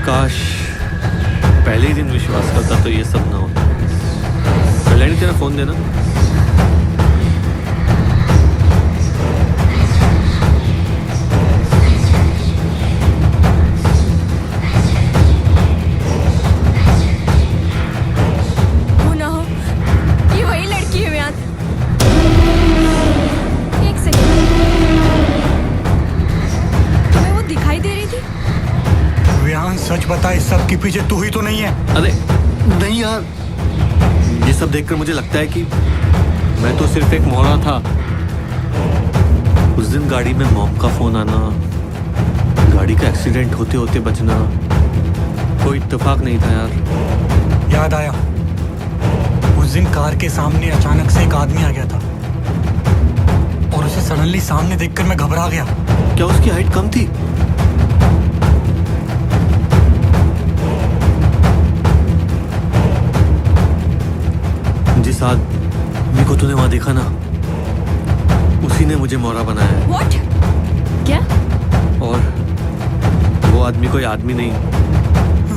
Speaker 1: काश पहले ही दिन विश्वास करता तो ये सब ना होता। कल्याणी तेरा फोन देना।
Speaker 3: सच बता, इस सब के पीछे तू ही तो नहीं है?
Speaker 1: अरे नहीं यार, ये सब देखकर मुझे लगता है कि मैं तो सिर्फ एक मोहरा था। उस दिन गाड़ी में मॉम का फोन आना, गाड़ी का एक्सीडेंट होते होते बचना, कोई इत्तेफाक नहीं था यार।
Speaker 3: याद आया, उस दिन कार के सामने अचानक से एक आदमी आ गया था और उसे सडनली सामने देखकर मैं घबरा गया।
Speaker 1: क्या उसकी हाइट कम थी? जिस आदमी को तूने वहां देखा ना, उसी ने मुझे मोहरा बनाया है।
Speaker 2: What? क्या?
Speaker 1: और वो आदमी कोई आदमी नहीं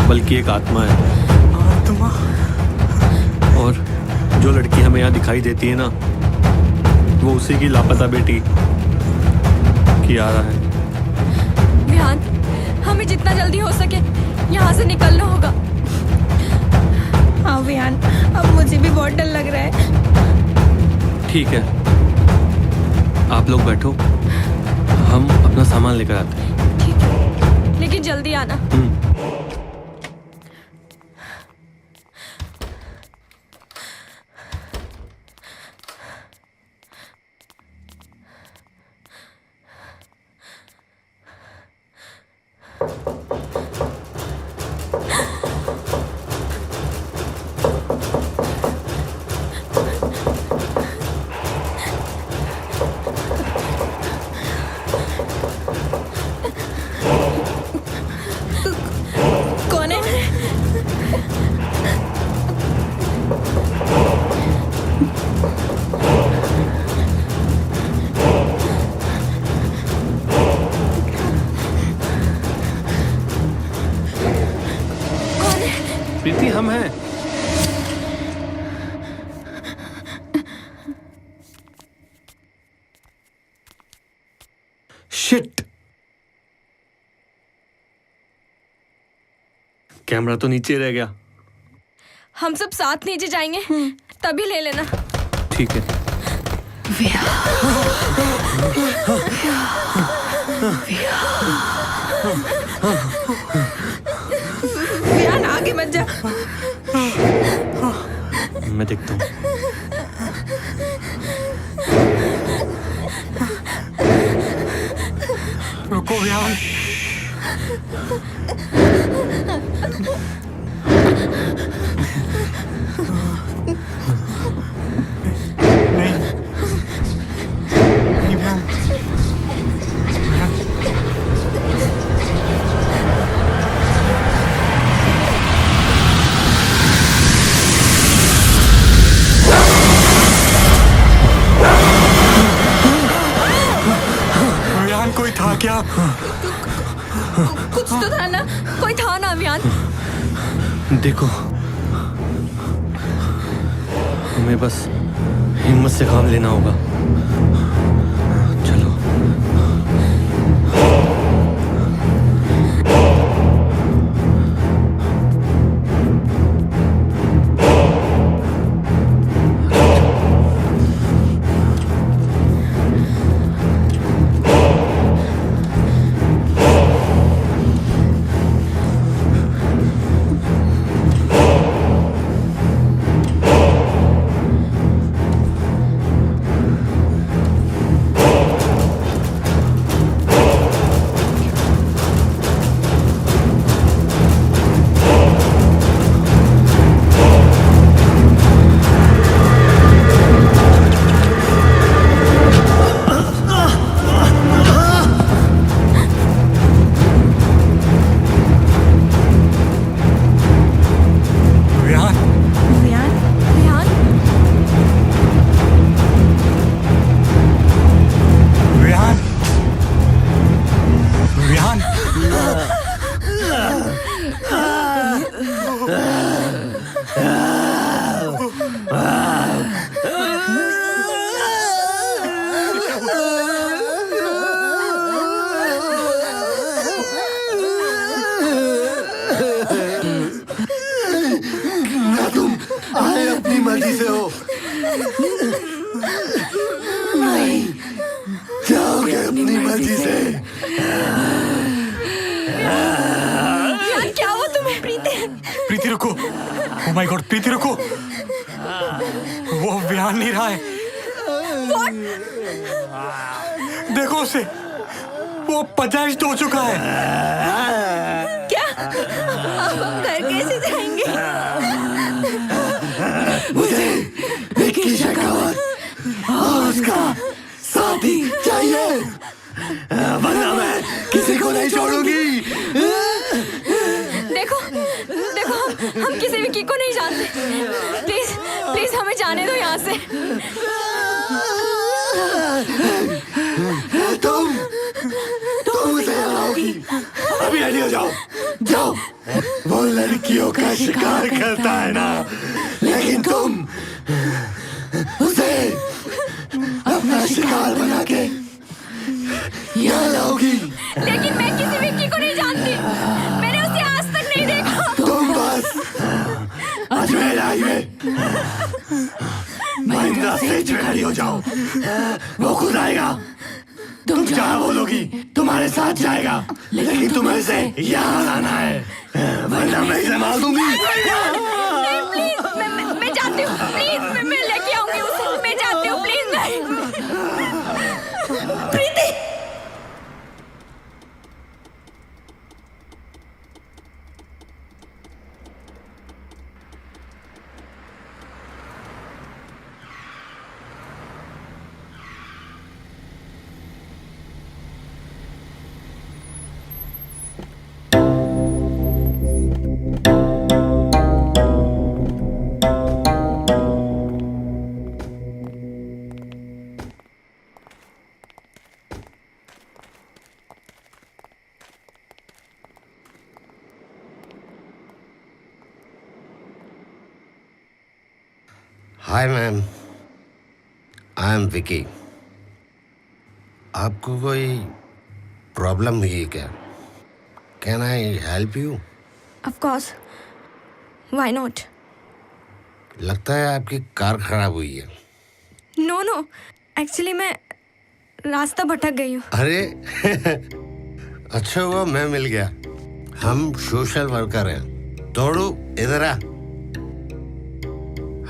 Speaker 1: बल्कि एक आत्मा है।
Speaker 3: आत्मा?
Speaker 1: और जो लड़की हमें यहाँ दिखाई देती है ना, वो उसी की लापता बेटी कियारा है।
Speaker 2: विहान, हमें जितना जल्दी हो सके यहाँ से निकलना होगा।
Speaker 4: हाँ विहान, अब मुझे भी बहुत डर लग रहा है।
Speaker 1: ठीक है, आप लोग बैठो, हम अपना सामान लेकर आते हैं।
Speaker 2: ठीक है, लेकिन जल्दी आना।
Speaker 4: कौन है?
Speaker 1: प्रीति, हम हैं। शिट, कैमरा तो नीचे रह गया।
Speaker 2: हम सब साथ नीचे जाएंगे, तभी ले लेना।
Speaker 1: ठीक है।
Speaker 4: विहान आगे मत जा।
Speaker 1: मैं देखता हूँ।
Speaker 3: रुको विहान। नहीं, नहीं विहान। विहान, कोई था क्या?
Speaker 2: कुछ तो था ना, कोई था ना विहान।
Speaker 1: देखो, हमें बस हिम्मत से काम लेना होगा। चलो।
Speaker 11: मर्जी से हो नहीं जाओगे अपनी मर्जी से।
Speaker 2: यार क्या हुआ तुम्हें?
Speaker 3: प्रीति रुको, ओह माय गॉड, प्रीति रुको, वो विहान नहीं रहा है। देखो उसे, वो पजाइश हो चुका है।
Speaker 2: क्या? अब घर कैसे जाएंगे?
Speaker 11: मुझे विक्की शेखावत और उसका साथी चाहिए, वरना मैं किसी को नहीं छोड़ूंगी।
Speaker 2: देखो देखो, हम किसी विक्की को नहीं जानते। प्लीज प्लीज प्लीज हमें जाने दो यहाँ से।
Speaker 11: तुम उसे हराओगी। अभी रेडी हो जाओ, जाओ। वो लड़कियों का शिकार करता है ना, लेकिन तुम उसे अपना शिकार बना के यहाँ लाओगी।
Speaker 2: लेकिन मैं किसी विक्की को नहीं जानती, मैंने उसे आज तक नहीं देखा।
Speaker 11: तुम बस अजमेर हाईवे महिंद्रा स्टेज में खड़ी हो जाओ, वो खुद आएगा। तुम जहाँ बोलोगी तुम्हारे साथ जाएगा, लेकिन तुम्हें इसे यहाँ लाना है, वरना मैं इसे मार दूंगी।
Speaker 2: नहीं प्लीज, मैं जाती हूँ, प्लीज मैं लेके आऊंगी उसे, मैं जाती हूँ please. Preeti,
Speaker 12: hi ma'am, I am Vicky. आपको कोई प्रॉब्लम हुई है क्या? Can I help you?
Speaker 2: Of course, why not?
Speaker 12: लगता है आपकी कार खराब हुई है।
Speaker 2: नो नो, एक्चुअली मैं रास्ता भटक गई हूँ।
Speaker 12: अरे अच्छा हुआ मैं मिल गया। हम सोशल वर्कर हैं। तोड़ू इधर आ।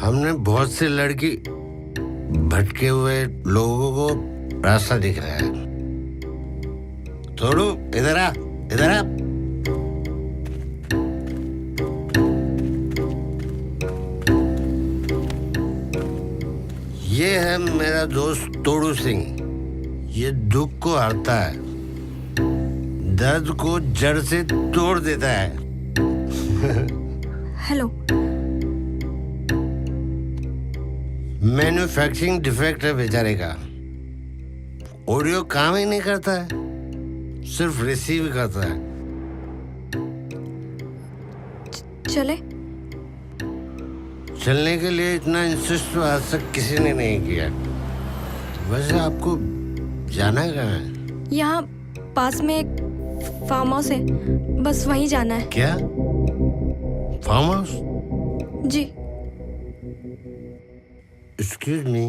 Speaker 12: हमने बहुत से लड़की भटके हुए लोगों को रास्ता दिख रहा है। तोड़ू इधर आ, इधर आ। ये है मेरा दोस्त तोड़ू सिंह। ये दुख को हरता है, दर्द को जड़ से तोड़ देता है।
Speaker 2: हेलो।
Speaker 12: मैन्युफैक्चरिंग डिफेक्ट है बेचारे का। ऑडियो काम ही नहीं करता है, सिर्फ रिसीव करता है।
Speaker 2: चले?
Speaker 12: चलने के लिए इतना इंसिस्ट तो आज तक किसी ने नहीं किया। वैसे आपको जाना कहाँ है?
Speaker 2: यहाँ पास में एक फार्म हाउस है, बस वहीं जाना है।
Speaker 12: क्या? Farm house?
Speaker 2: जी।
Speaker 12: Excuse me.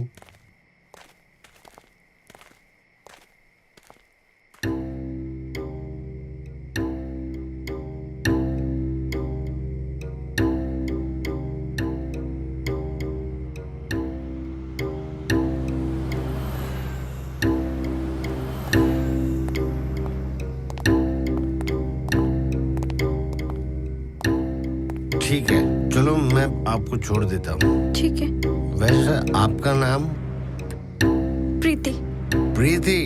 Speaker 12: ठीक है, चलो मैं आपको छोड़ देता हूँ।
Speaker 2: ठीक है।
Speaker 12: वैसे आपका नाम?
Speaker 2: प्रीति।
Speaker 12: प्रीति,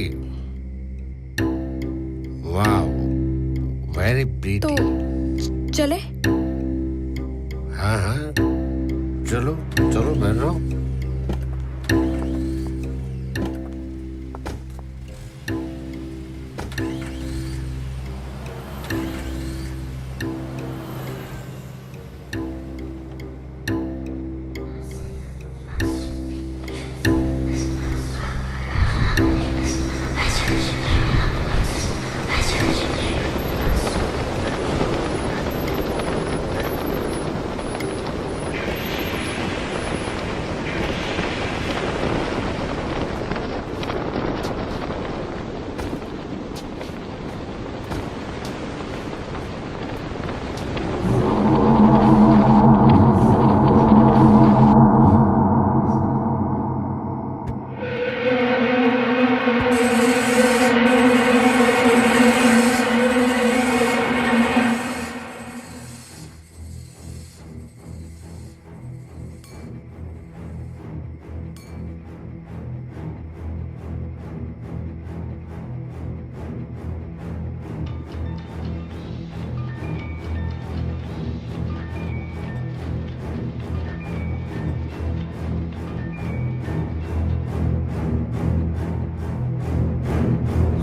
Speaker 12: वाह, वेरी प्रीति।
Speaker 2: तो चले?
Speaker 12: हाँ हाँ, चलो चलो बैठो।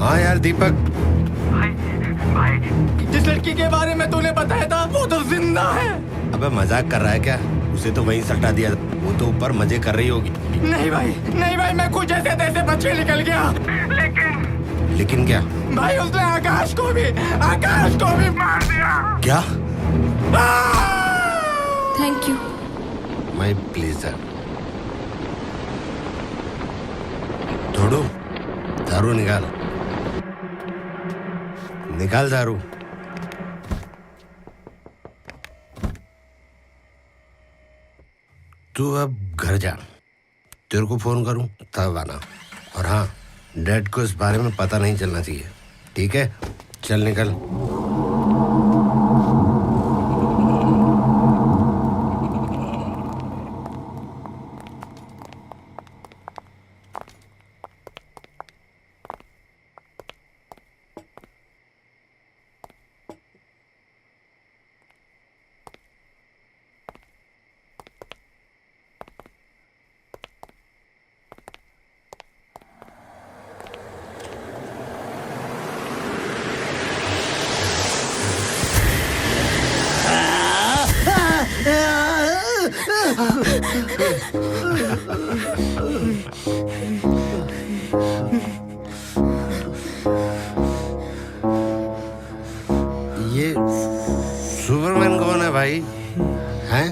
Speaker 12: हाँ यार दीपक,
Speaker 11: जिस लड़की के बारे में तूने बताया था वो तो जिंदा है।
Speaker 12: अबे मजाक कर रहा है क्या? उसे तो वहीं सटा दिया, वो तो ऊपर मजे कर रही होगी।
Speaker 11: नहीं भाई, मैं कुछ ऐसे तैसे बच के निकल गया,
Speaker 12: लेकिन क्या
Speaker 11: भाई उसने आकाश को भी मार दिया।
Speaker 12: क्या?
Speaker 2: Thank you.
Speaker 12: My pleasure. थोड़ू दारू निकाल दारू। तू अब घर जा, तेरे को फोन करूं तब आना। और हाँ, डैड को इस बारे में पता नहीं चलना चाहिए, ठीक है? चल निकल। ये सुपरमैन कौन है भाई? हैं?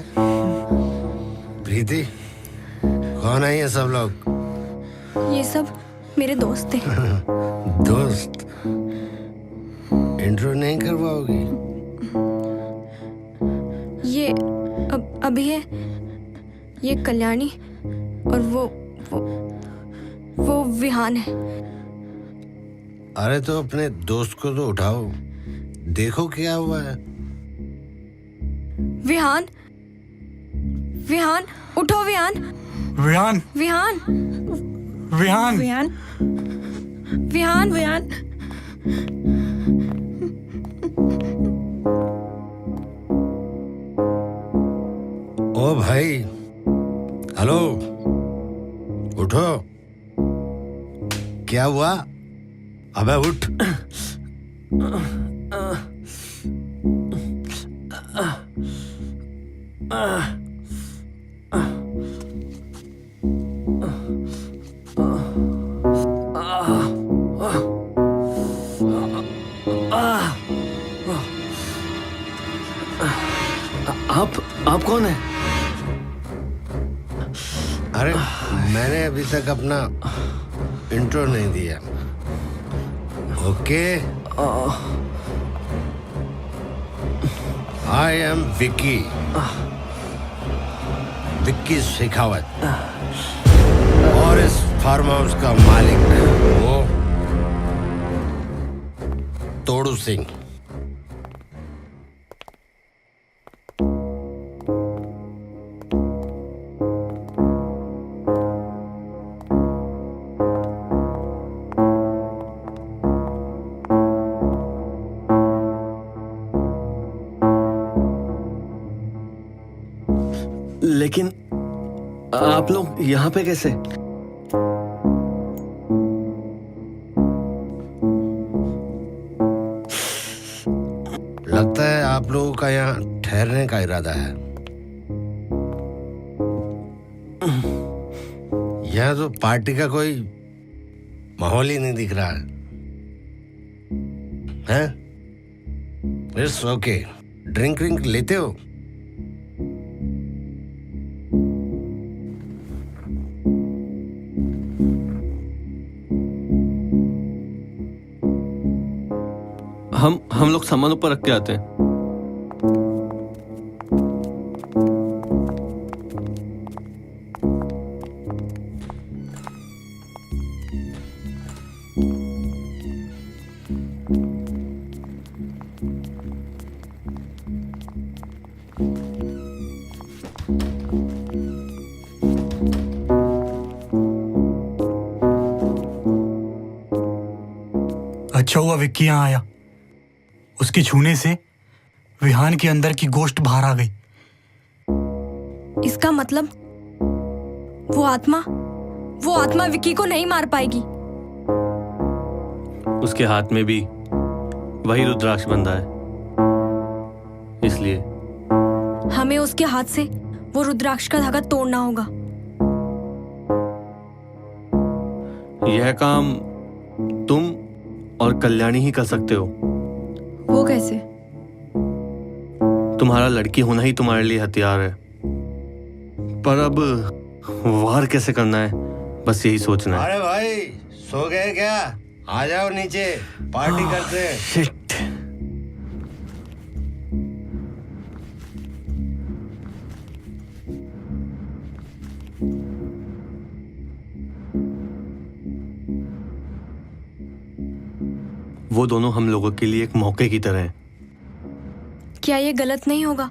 Speaker 12: प्रीति, कौन है ये सब लोग?
Speaker 2: ये सब मेरे दोस्त थे।
Speaker 12: दोस्त? इंट्रो नहीं करवाओगी?
Speaker 2: ये अभी है, ये कल्याणी और वो विहान है।
Speaker 12: अरे तो अपने दोस्त को तो उठाओ, देखो क्या हुआ है।
Speaker 2: विहान, उठो विहान।
Speaker 12: ओ भाई, हेलो, उठो। क्या हुआ? अबे उठ।
Speaker 1: आप कौन है?
Speaker 12: अरे मैंने अभी तक अपना इंट्रो नहीं दिया। Okay, I am Vicky Shekhawat, और इस फार्म हाउस का मालिक वो तोड़ू सिंह।
Speaker 1: लेकिन आप लोग यहाँ पे कैसे?
Speaker 12: लगता है आप लोगों का यहाँ ठहरने का इरादा है। यहाँ तो पार्टी का कोई माहौल ही नहीं दिख रहा है। हैं? It's okay. ड्रिंक लेते हो?
Speaker 1: हम लोग सामान ऊपर रख के आते हैं।
Speaker 10: अच्छा हुआ विक्की यहाँ आया। उसके छूने से विहान के अंदर की गोश्त बाहर आ गई।
Speaker 2: इसका मतलब वो आत्मा विक्की को नहीं मार पाएगी।
Speaker 1: उसके हाथ में भी वही रुद्राक्ष बंधा है, इसलिए
Speaker 2: हमें उसके हाथ से वो रुद्राक्ष का धागा तोड़ना होगा।
Speaker 1: यह काम तुम और कल्याणी ही कर सकते हो।
Speaker 4: वो कैसे?
Speaker 1: तुम्हारा लड़की होना ही तुम्हारे लिए हथियार है, पर अब वार कैसे करना है, बस यही सोचना है।
Speaker 12: अरे भाई, सो गए क्या? आ जाओ नीचे, पार्टी करते हैं।
Speaker 1: शिट। वो दोनों हम लोगों के लिए एक मौके की तरह हैं।
Speaker 2: क्या ये गलत नहीं होगा?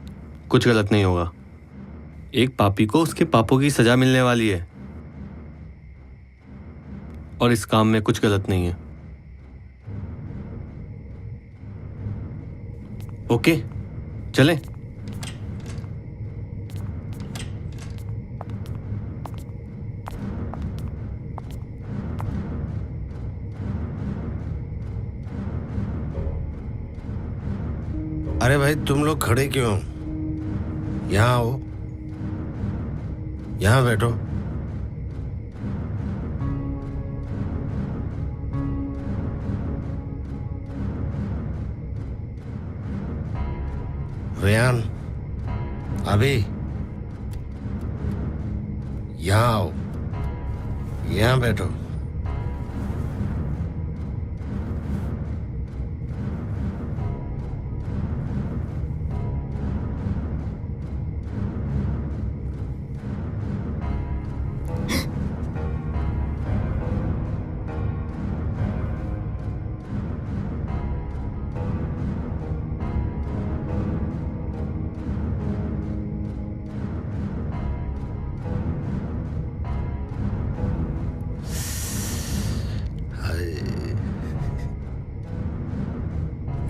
Speaker 1: कुछ गलत नहीं होगा। एक पापी को उसके पापों की सजा मिलने वाली है, और इस काम में कुछ गलत नहीं है। ओके, चलें।
Speaker 12: अरे भाई, तुम लोग खड़े क्यों? यहाँ आओ, यहाँ बैठो। रेयान, अभी यहाँ आओ, यहाँ बैठो।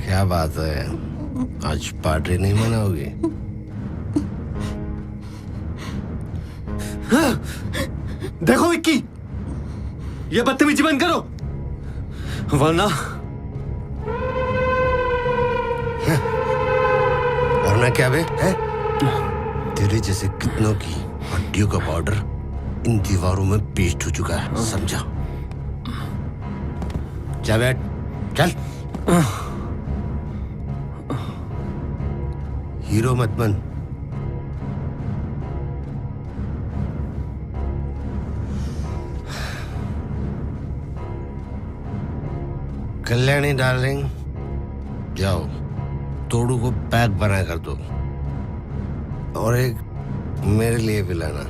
Speaker 12: क्या बात है, आज पार्टी नहीं मनाओगी?
Speaker 1: देखो विक्की, ये बदतमीजी बंद करो, वरना
Speaker 12: वरना क्या बे है? तेरे जैसे कितनों की हड्डियों का पाउडर इन दीवारों में पेस्ट हो चुका है, समझा? जा बैठ, चल। हीरो मत बन। कल्याणी डार्लिंग, जाओ तोड़ू को पैक बना कर दो, और एक मेरे लिए भी लाना।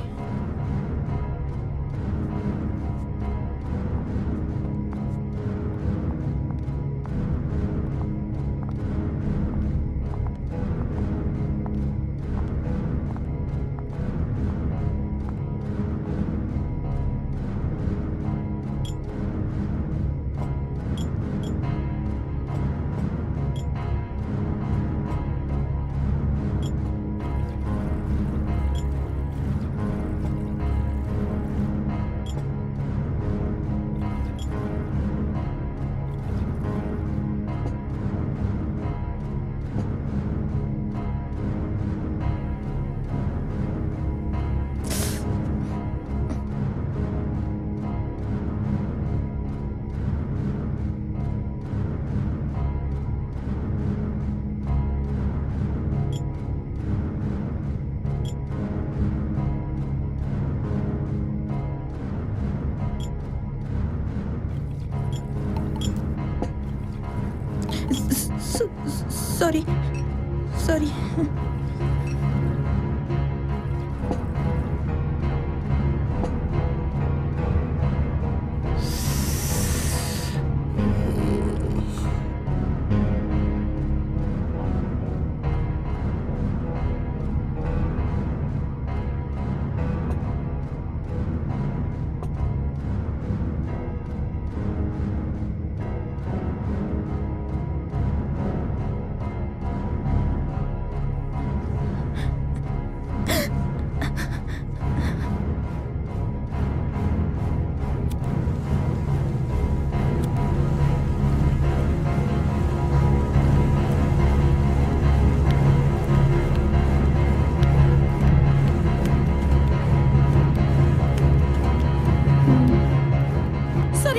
Speaker 4: सॉरी।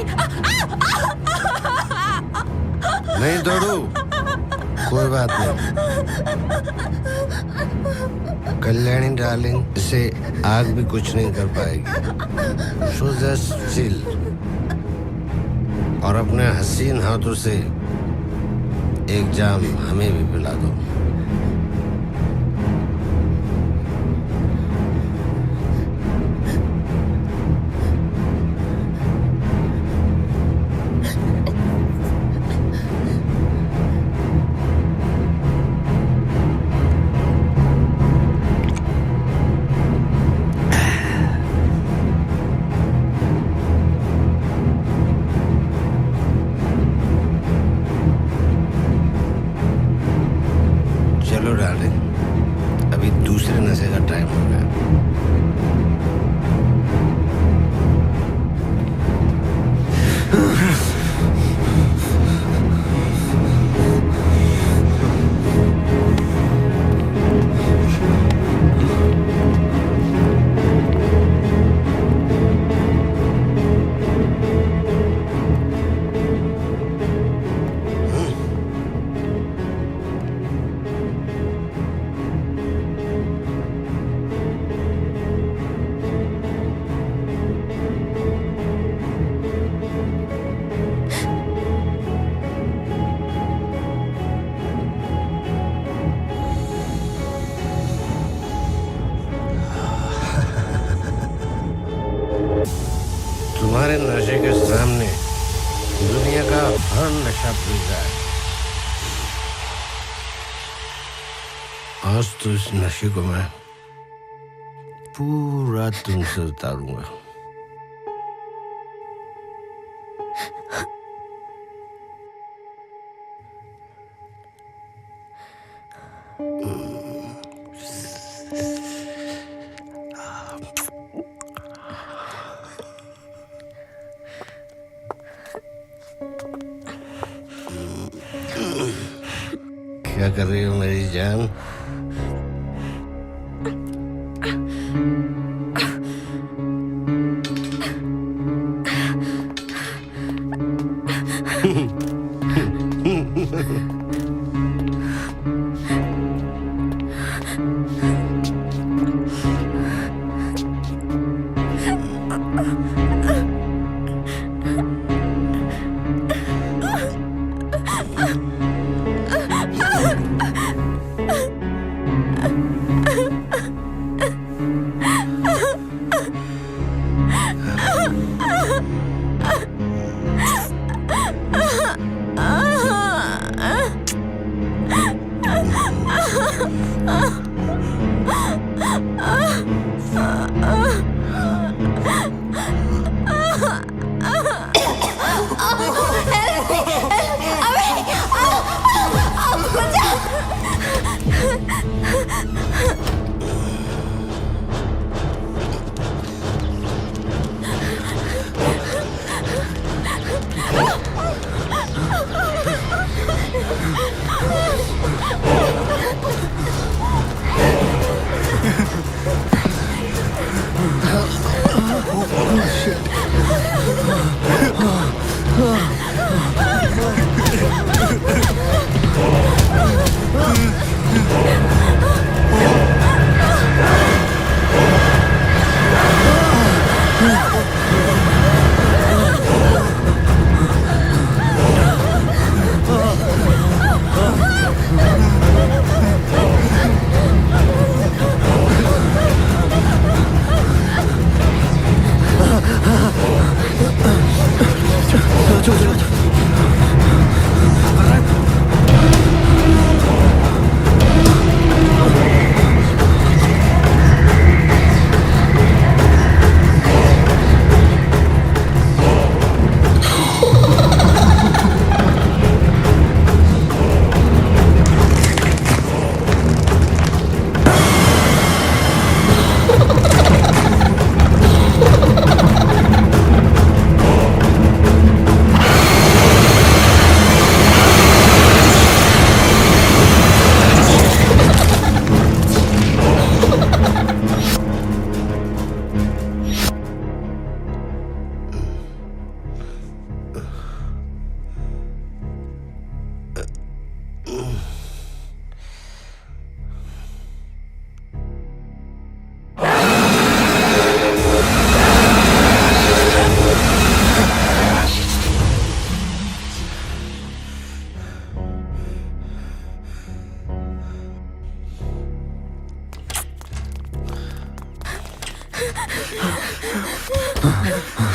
Speaker 2: नहीं।
Speaker 12: नहीं तोड़ू, कोई बात नहीं। कल्याणी डार्लिंग, इसे आग भी कुछ नहीं कर पाएगी। सो जस्ट चिल और अपने हसीन हाथों से एक जाम हमें भी पिला दो। चलो डार्लिंग, अभी दूसरे नशे का टाइम हो गया। तुम्हारे नशे के सामने दुनिया का हर नशा पीता है। आज तो इस नशे को मैं पूरा तुमसे उतारूंगा। क्या कर रही हो मेरी जान?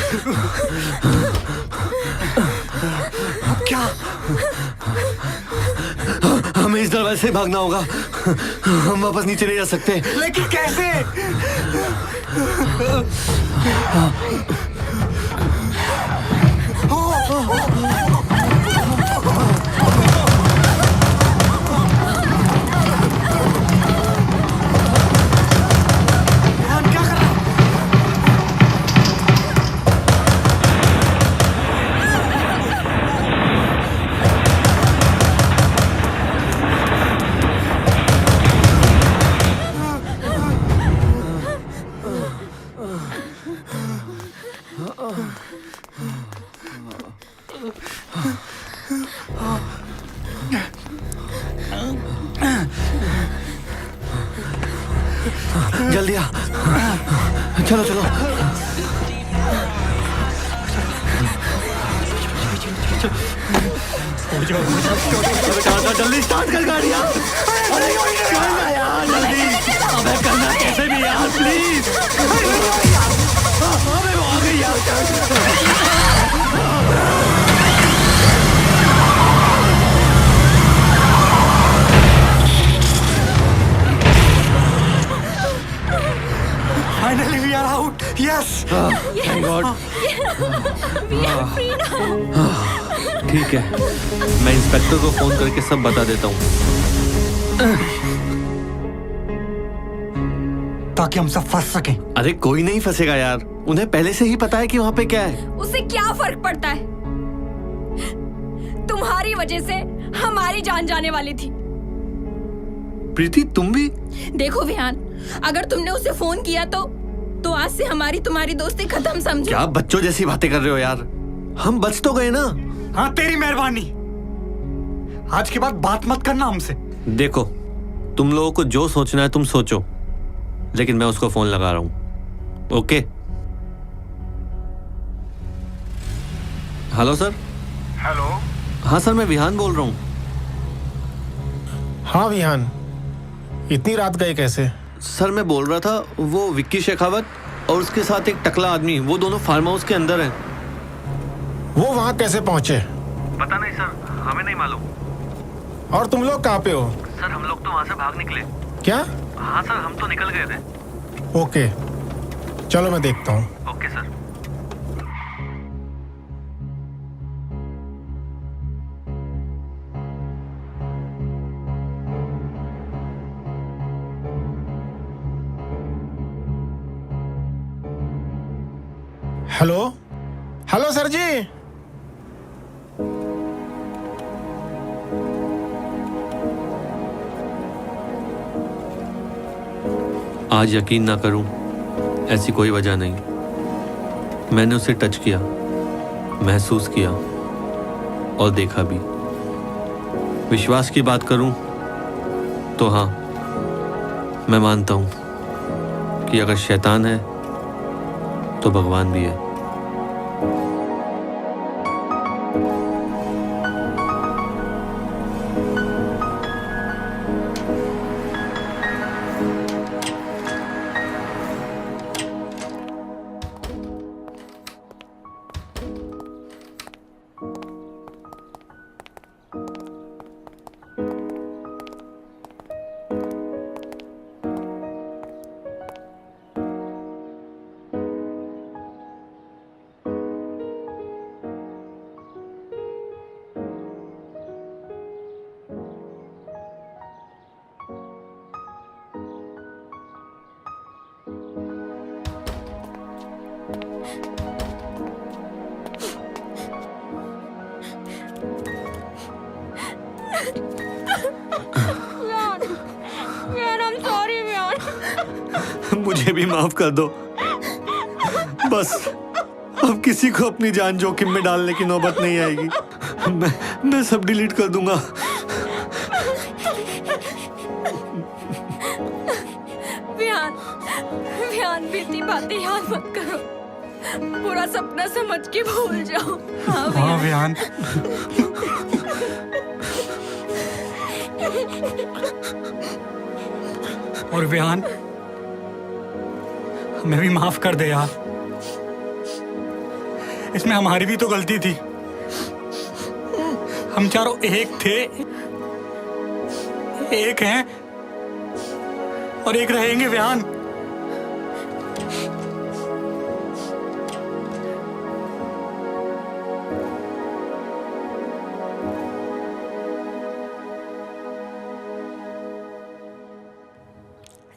Speaker 3: अब क्या?
Speaker 1: हमें इस दरवाजे से भागना होगा। हम वापस नीचे नहीं जा सकते।
Speaker 3: लेकिन कैसे?
Speaker 1: जल्दी आ। चलो चलो। जल्दी स्टार्ट कर गाड़ियाँ। अरे करना यार जल्दी। अबे करना कैसे भी यार प्लीज। अबे वो आ गई यार।
Speaker 3: Finally we are out. Yes.
Speaker 1: Thank God.
Speaker 2: We are free now.
Speaker 1: ठीक है, मैं इंस्पेक्टर को फोन करके सब बता देता हूँ।
Speaker 3: ताकि हम सब फंस सकें।
Speaker 1: अरे कोई नहीं फंसेगा यार, उन्हें पहले से ही पता है कि वहाँ पे क्या है।
Speaker 2: उसे क्या फर्क पड़ता है? तुम्हारी वजह से हमारी जान जाने वाली थी।
Speaker 1: प्रीति तुम भी?
Speaker 4: देखो विहान, अगर तुमने उसे फोन किया तो आज से हमारी तुम्हारी दोस्ती खत्म समझो।
Speaker 1: क्या बच्चों जैसी बातें कर रहे हो यार? हम बच तो गए ना।
Speaker 3: हाँ तेरी मेहरबानी। आज के बाद बात मत करना हमसे।
Speaker 1: देखो, तुम लोगों को जो सोचना है तुम सोचो, लेकिन मैं उसको फोन लगा रहा हूँ। ओके? Hello sir.
Speaker 3: हेलो।
Speaker 1: हाँ सर, मैं विहान बोल रहा हूँ।
Speaker 7: हाँ विहान, इतनी रात गए कैसे?
Speaker 1: सर मैं बोल रहा था, वो विक्की शेखावत और उसके साथ एक टकला आदमी, वो दोनों फार्म हाउस के अंदर हैं।
Speaker 7: वो वहाँ कैसे पहुँचे?
Speaker 1: पता नहीं सर, हमें नहीं मालूम।
Speaker 7: और तुम लोग कहाँ पे हो?
Speaker 1: सर हम लोग तो वहाँ से भाग निकले।
Speaker 7: क्या?
Speaker 1: हाँ सर, हम तो निकल गए थे।
Speaker 7: ओके, चलो मैं देखता हूँ।
Speaker 1: Okay sir.
Speaker 7: Hello, hello sir ji.
Speaker 1: आज यकीन ना करूं, ऐसी कोई वजह नहीं। मैंने उसे टच किया, महसूस किया और देखा भी। विश्वास की बात करूं तो हाँ, मैं मानता हूं कि अगर शैतान है तो भगवान भी है। मुझे भी माफ कर दो। बस अब किसी को अपनी जान जोखिम में डालने की नौबत नहीं आएगी। मैं सब डिलीट कर दूंगा।
Speaker 2: विहान बीती बातें याद मत करो, पूरा सपना समझ के भूल जाओ। हाँ
Speaker 3: विहान। और विहान, हमें भी माफ कर दे यार।
Speaker 10: इसमें हमारी भी तो गलती थी। हम चारों एक थे, एक हैं और एक रहेंगे विहान।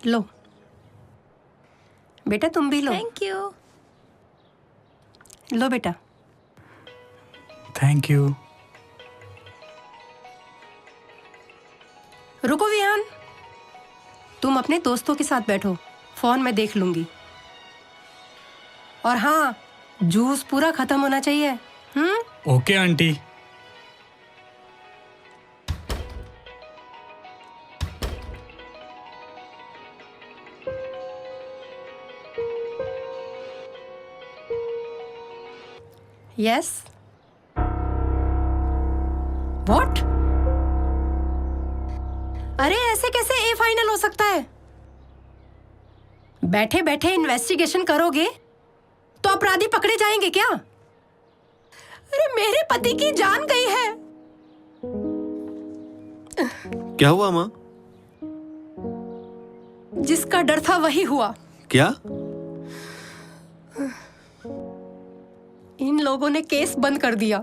Speaker 6: लो बेटा, तुम भी लो।
Speaker 4: Thank you.
Speaker 6: लो बेटा।
Speaker 10: Thank you.
Speaker 6: रुको विहान, तुम अपने दोस्तों के साथ बैठो, फोन में देख लूंगी। और हाँ, जूस पूरा खत्म होना चाहिए।
Speaker 10: Okay aunty.
Speaker 6: यस। व्हाट? अरे ऐसे कैसे ए फाइनल हो सकता है? बैठे बैठे इन्वेस्टिगेशन करोगे तो अपराधी पकड़े जाएंगे क्या? अरे मेरे पति की जान गई है।
Speaker 1: क्या हुआ माँ?
Speaker 6: जिसका डर था वही हुआ।
Speaker 1: क्या?
Speaker 6: इन लोगों ने केस बंद कर दिया।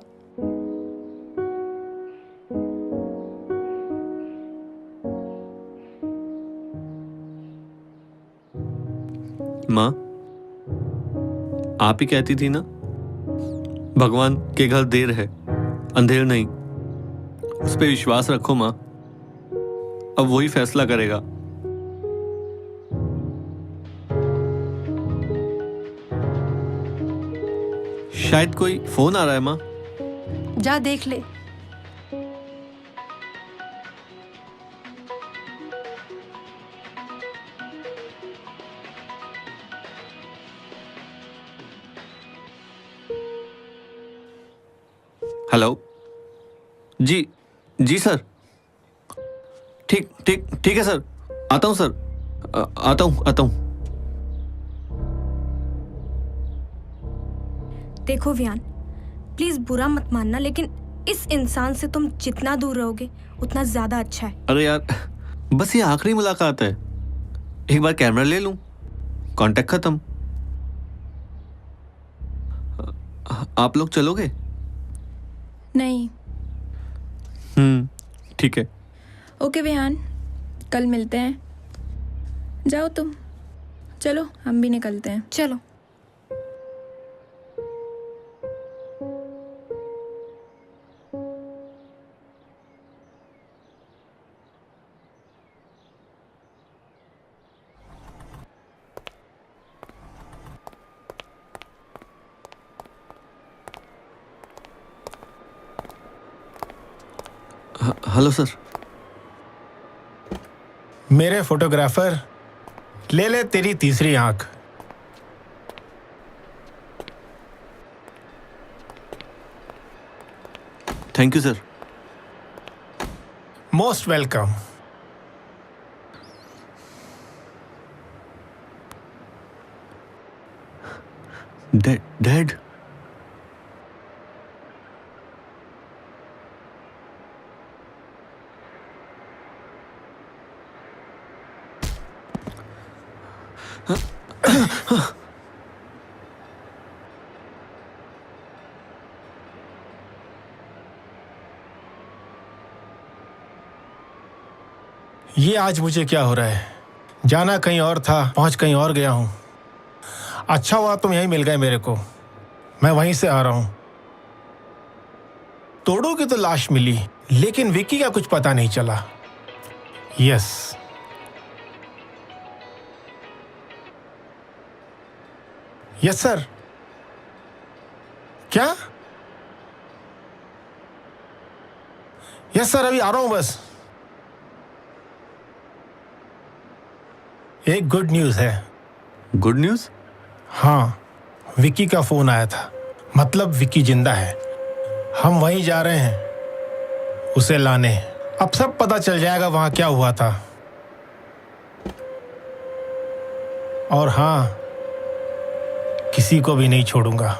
Speaker 1: माँ, आप ही कहती थी ना, भगवान के घर देर है अंधेर नहीं। उस पे विश्वास रखो माँ, अब वही फैसला करेगा। शायद कोई फोन आ रहा है माँ।
Speaker 6: जा देख ले।
Speaker 1: हेलो। जी जी सर। ठीक ठीक ठीक है सर, आता हूँ सर। आता हूँ।
Speaker 2: देखो विहान, प्लीज बुरा मत मानना, लेकिन इस इंसान से तुम जितना दूर रहोगे उतना ज्यादा अच्छा है।
Speaker 1: अरे यार, बस ये आखिरी मुलाकात है, एक बार कैमरा ले लूं, कांटेक्ट खत्म। आप लोग चलोगे?
Speaker 4: नहीं।
Speaker 1: ठीक है।
Speaker 4: ओके विहान, कल मिलते हैं। जाओ तुम, चलो हम भी निकलते हैं।
Speaker 2: चलो।
Speaker 1: Hello sir.
Speaker 7: मेरे फोटोग्राफर, ले ले तेरी तीसरी आंख।
Speaker 1: Thank you sir.
Speaker 7: Most welcome.
Speaker 1: Dad?
Speaker 7: ये आज मुझे क्या हो रहा है? जाना कहीं और था, पहुंच कहीं और गया हूं। अच्छा हुआ तुम यहीं मिल गए मेरे को, मैं वहीं से आ रहा हूं। तोड़ू की तो लाश मिली, लेकिन विक्की का कुछ पता नहीं चला। Yes, yes sir. क्या? यस सर, अभी आ रहा हूं बस। एक गुड न्यूज है।
Speaker 1: Good news?
Speaker 7: हाँ, विक्की का फोन आया था, मतलब विक्की जिंदा है। हम वहीं जा रहे हैं उसे लाने। अब सब पता चल जाएगा वहां क्या हुआ था। और हाँ, किसी को भी नहीं छोड़ूंगा।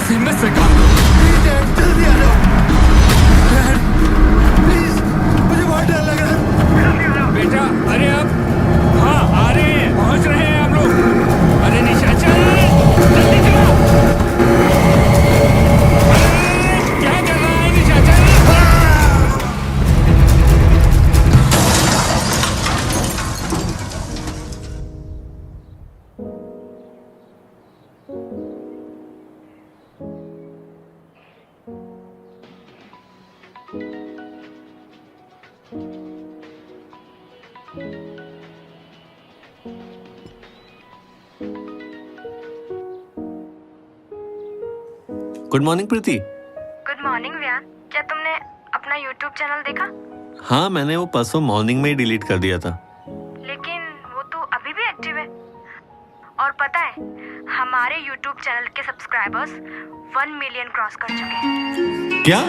Speaker 8: बस हिम्मत से काम लो।
Speaker 11: जल्दी आ जाओ प्लीज, मुझे बहुत डर लग रहा है।
Speaker 8: बेटा अरे अब हाँ आ रहे हैं, पहुंच रहे हैं हम लोग। अरे निशा चल जल्दी चलो। अरे क्या कर रहा है निशा, चल।
Speaker 1: गुड मॉर्निंग प्रीति।
Speaker 2: गुड मॉर्निंग व्यान। क्या तुमने अपना यूट्यूब चैनल देखा?
Speaker 1: हाँ, मैंने वो परसों मॉर्निंग में ही डिलीट कर दिया था।
Speaker 2: लेकिन वो तो अभी भी एक्टिव है। और पता है, हमारे यूट्यूब चैनल के सब्सक्राइबर्स 1 मिलियन क्रॉस कर चुके हैं।
Speaker 1: क्या?